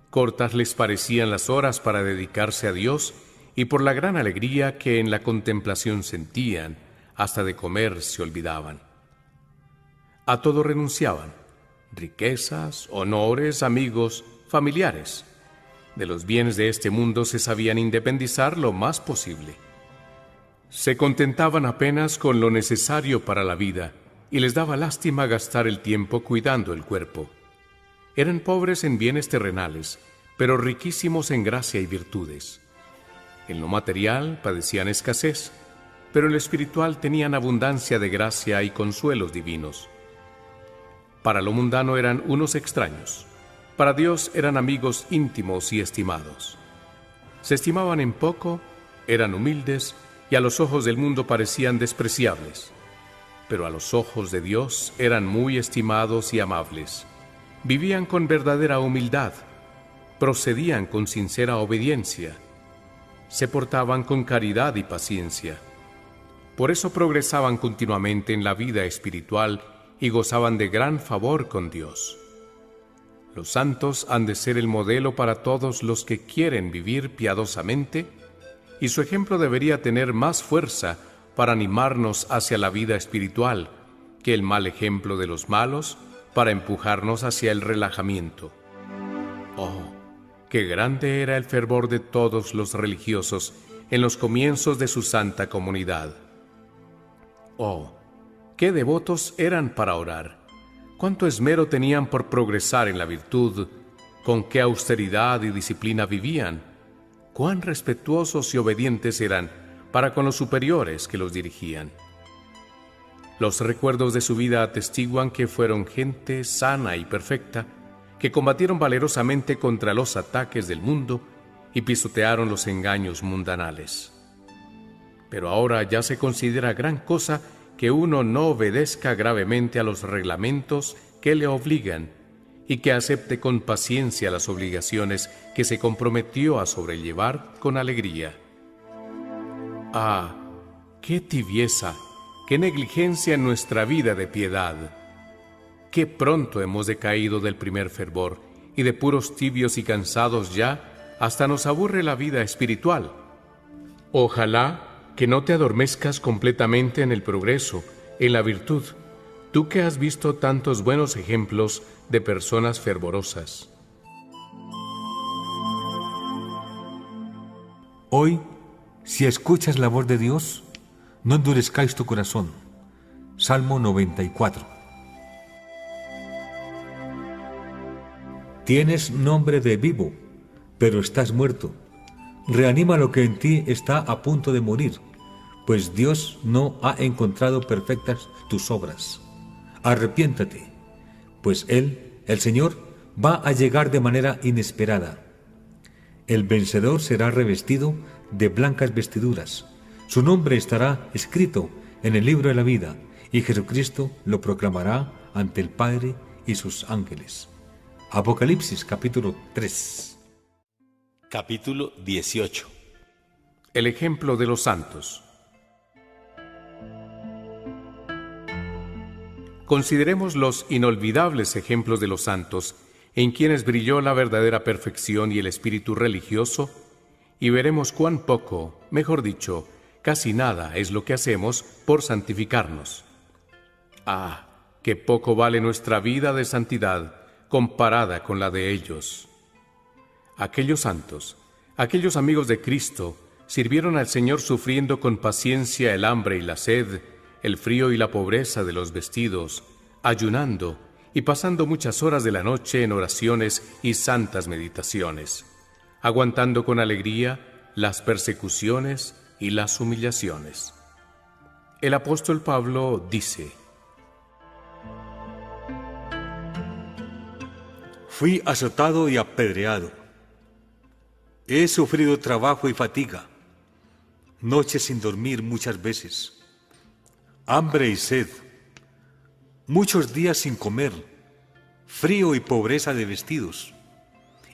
Cortas les parecían las horas para dedicarse a Dios, y por la gran alegría que en la contemplación sentían, hasta de comer se olvidaban. A todo renunciaban: riquezas, honores, amigos, familiares. De los bienes de este mundo se sabían independizar lo más posible. Se contentaban apenas con lo necesario para la vida, y les daba lástima gastar el tiempo cuidando el cuerpo. Eran pobres en bienes terrenales, pero riquísimos en gracia y virtudes. En lo material padecían escasez, pero en lo espiritual tenían abundancia de gracia y consuelos divinos. Para lo mundano eran unos extraños, para Dios eran amigos íntimos y estimados. Se estimaban en poco, eran humildes y a los ojos del mundo parecían despreciables. Pero a los ojos de Dios eran muy estimados y amables. Vivían con verdadera humildad, procedían con sincera obediencia, se portaban con caridad y paciencia. Por eso progresaban continuamente en la vida espiritual y gozaban de gran favor con Dios. Los santos han de ser el modelo para todos los que quieren vivir piadosamente, y su ejemplo debería tener más fuerza para animarnos hacia la vida espiritual que el mal ejemplo de los malos para empujarnos hacia el relajamiento. Oh, qué grande era el fervor de todos los religiosos en los comienzos de su santa comunidad. Oh, qué devotos eran para orar, cuánto esmero tenían por progresar en la virtud, con qué austeridad y disciplina vivían, cuán respetuosos y obedientes eran para con los superiores que los dirigían. Los recuerdos de su vida atestiguan que fueron gente sana y perfecta, que combatieron valerosamente contra los ataques del mundo y pisotearon los engaños mundanales. Pero ahora ya se considera gran cosa que uno no obedezca gravemente a los reglamentos que le obligan y que acepte con paciencia las obligaciones que se comprometió a sobrellevar con alegría. ¡Ah! ¡Qué tibieza! ¡Qué negligencia en nuestra vida de piedad! ¡Qué pronto hemos decaído del primer fervor y de puros tibios y cansados ya hasta nos aburre la vida espiritual! Ojalá que no te adormezcas completamente en el progreso, en la virtud, tú que has visto tantos buenos ejemplos de personas fervorosas. Hoy, si escuchas la voz de Dios, no endurezcáis tu corazón. Salmo 94. Tienes nombre de vivo, pero estás muerto. Reanima lo que en ti está a punto de morir, pues Dios no ha encontrado perfectas tus obras. Arrepiéntate, pues Él, el Señor, va a llegar de manera inesperada. El vencedor será revestido de blancas vestiduras. Su nombre estará escrito en el libro de la vida, y Jesucristo lo proclamará ante el Padre y sus ángeles. Apocalipsis capítulo 3. Capítulo 18. El ejemplo de los santos. Consideremos los inolvidables ejemplos de los santos, en quienes brilló la verdadera perfección y el espíritu religioso, y veremos cuán poco, mejor dicho, casi nada es lo que hacemos por santificarnos. ¡Ah! ¡Qué poco vale nuestra vida de santidad comparada con la de ellos! Aquellos santos, aquellos amigos de Cristo, sirvieron al Señor sufriendo con paciencia el hambre y la sed, el frío y la pobreza de los vestidos, ayunando y pasando muchas horas de la noche en oraciones y santas meditaciones, aguantando con alegría las persecuciones y las humillaciones. El apóstol Pablo dice: Fui azotado y apedreado. He sufrido trabajo y fatiga, noches sin dormir muchas veces, hambre y sed, muchos días sin comer, frío y pobreza de vestidos,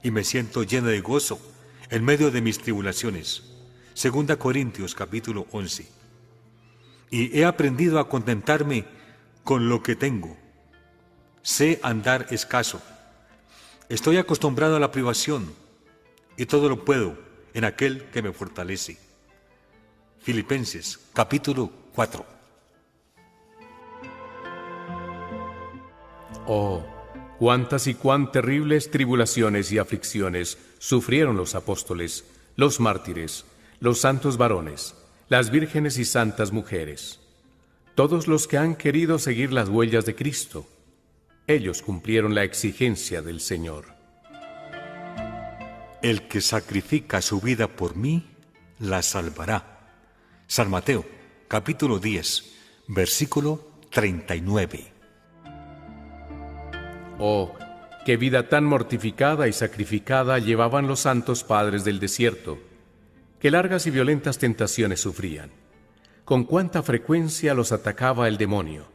y me siento lleno de gozo en medio de mis tribulaciones. 2 Corintios capítulo 11. Y he aprendido a contentarme con lo que tengo. Sé andar escaso. Estoy acostumbrado a la privación, y todo lo puedo en aquel que me fortalece. Filipenses capítulo 4. Oh, cuántas y cuán terribles tribulaciones y aflicciones sufrieron los apóstoles, los mártires, los santos varones, las vírgenes y santas mujeres. Todos los que han querido seguir las huellas de Cristo, ellos cumplieron la exigencia del Señor. El que sacrifica su vida por mí, la salvará. San Mateo, capítulo 10, versículo 39. Oh, qué vida tan mortificada y sacrificada llevaban los santos padres del desierto, qué largas y violentas tentaciones sufrían, con cuánta frecuencia los atacaba el demonio,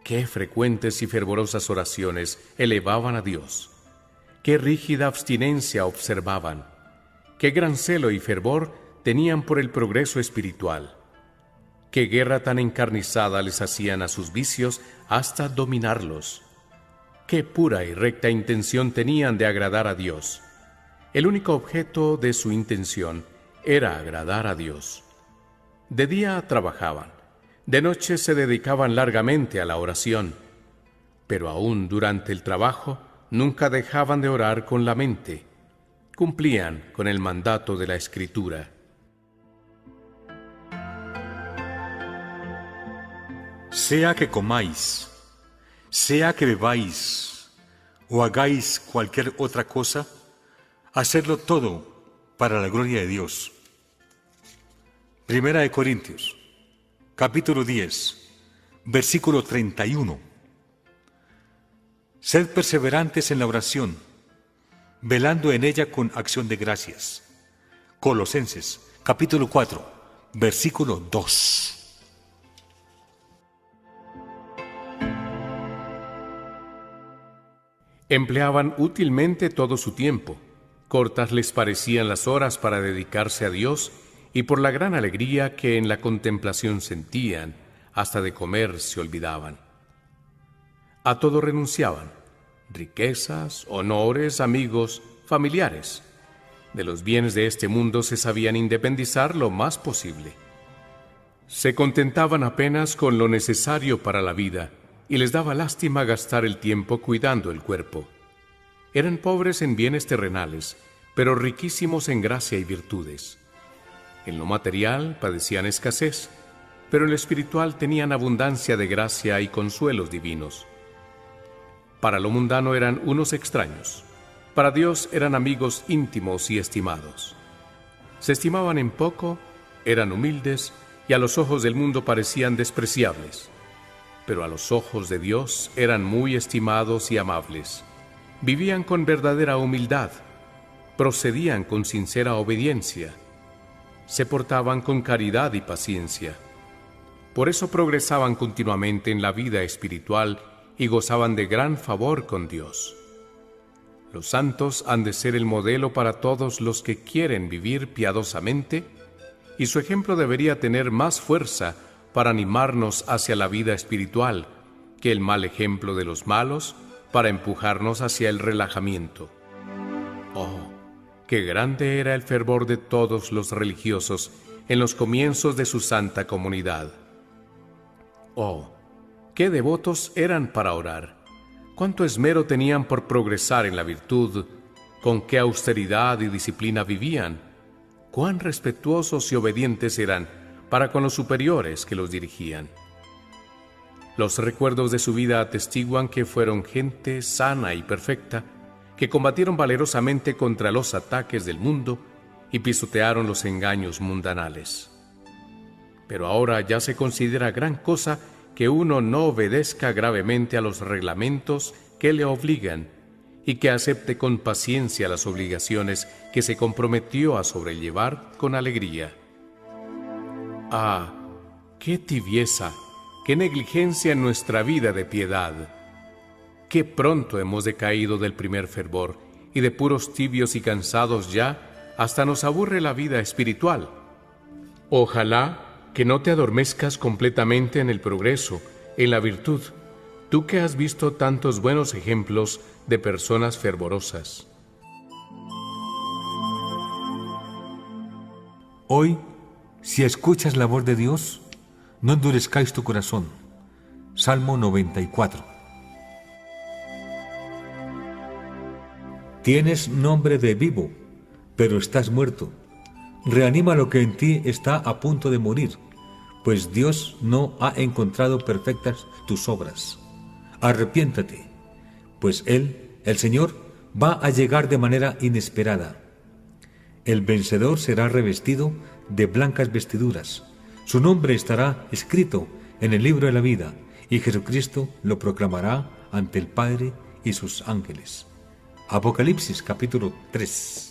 qué frecuentes y fervorosas oraciones elevaban a Dios. Qué rígida abstinencia observaban, qué gran celo y fervor tenían por el progreso espiritual, qué guerra tan encarnizada les hacían a sus vicios hasta dominarlos, qué pura y recta intención tenían de agradar a Dios. El único objeto de su intención era agradar a Dios. De día trabajaban, de noche se dedicaban largamente a la oración, pero aún durante el trabajo nunca dejaban de orar con la mente. Cumplían con el mandato de la Escritura. Sea que comáis, sea que bebáis o hagáis cualquier otra cosa, hacedlo todo para la gloria de Dios. 1 Corintios, capítulo 10, versículo 31. Sed perseverantes en la oración, velando en ella con acción de gracias. Colosenses, capítulo 4, versículo 2. Empleaban útilmente todo su tiempo. Cortas les parecían las horas para dedicarse a Dios, y por la gran alegría que en la contemplación sentían, hasta de comer se olvidaban. A todo renunciaban: riquezas, honores, amigos, familiares. De los bienes de este mundo se sabían independizar lo más posible. Se contentaban apenas con lo necesario para la vida, y les daba lástima gastar el tiempo cuidando el cuerpo. Eran pobres en bienes terrenales, pero riquísimos en gracia y virtudes. En lo material padecían escasez, pero en lo espiritual tenían abundancia de gracia y consuelos divinos. Para lo mundano eran unos extraños. Para Dios eran amigos íntimos y estimados. Se estimaban en poco, eran humildes, y a los ojos del mundo parecían despreciables. Pero a los ojos de Dios eran muy estimados y amables. Vivían con verdadera humildad, procedían con sincera obediencia, se portaban con caridad y paciencia. Por eso progresaban continuamente en la vida espiritual y gozaban de gran favor con Dios. Los santos han de ser el modelo para todos los que quieren vivir piadosamente, y su ejemplo debería tener más fuerza para animarnos hacia la vida espiritual que el mal ejemplo de los malos para empujarnos hacia el relajamiento. Oh, qué grande era el fervor de todos los religiosos en los comienzos de su santa comunidad. Oh, qué devotos eran para orar, cuánto esmero tenían por progresar en la virtud, con qué austeridad y disciplina vivían, cuán respetuosos y obedientes eran para con los superiores que los dirigían. Los recuerdos de su vida atestiguan que fueron gente sana y perfecta, que combatieron valerosamente contra los ataques del mundo y pisotearon los engaños mundanales. Pero ahora ya se considera gran cosa que uno no obedezca gravemente a los reglamentos que le obligan y que acepte con paciencia las obligaciones que se comprometió a sobrellevar con alegría. ¡Ah, qué tibieza, qué negligencia en nuestra vida de piedad! ¡Qué pronto hemos decaído del primer fervor, y de puros tibios y cansados ya, hasta nos aburre la vida espiritual! Ojalá que no te adormezcas completamente en el progreso, en la virtud, tú que has visto tantos buenos ejemplos de personas fervorosas. Hoy, si escuchas la voz de Dios, no endurezcáis tu corazón. Salmo 94. Tienes nombre de vivo, pero estás muerto. Reanima lo que en ti está a punto de morir, pues Dios no ha encontrado perfectas tus obras. Arrepiéntate, pues Él, el Señor, va a llegar de manera inesperada. El vencedor será revestido de blancas vestiduras. Su nombre estará escrito en el libro de la vida, y Jesucristo lo proclamará ante el Padre y sus ángeles. Apocalipsis capítulo 3.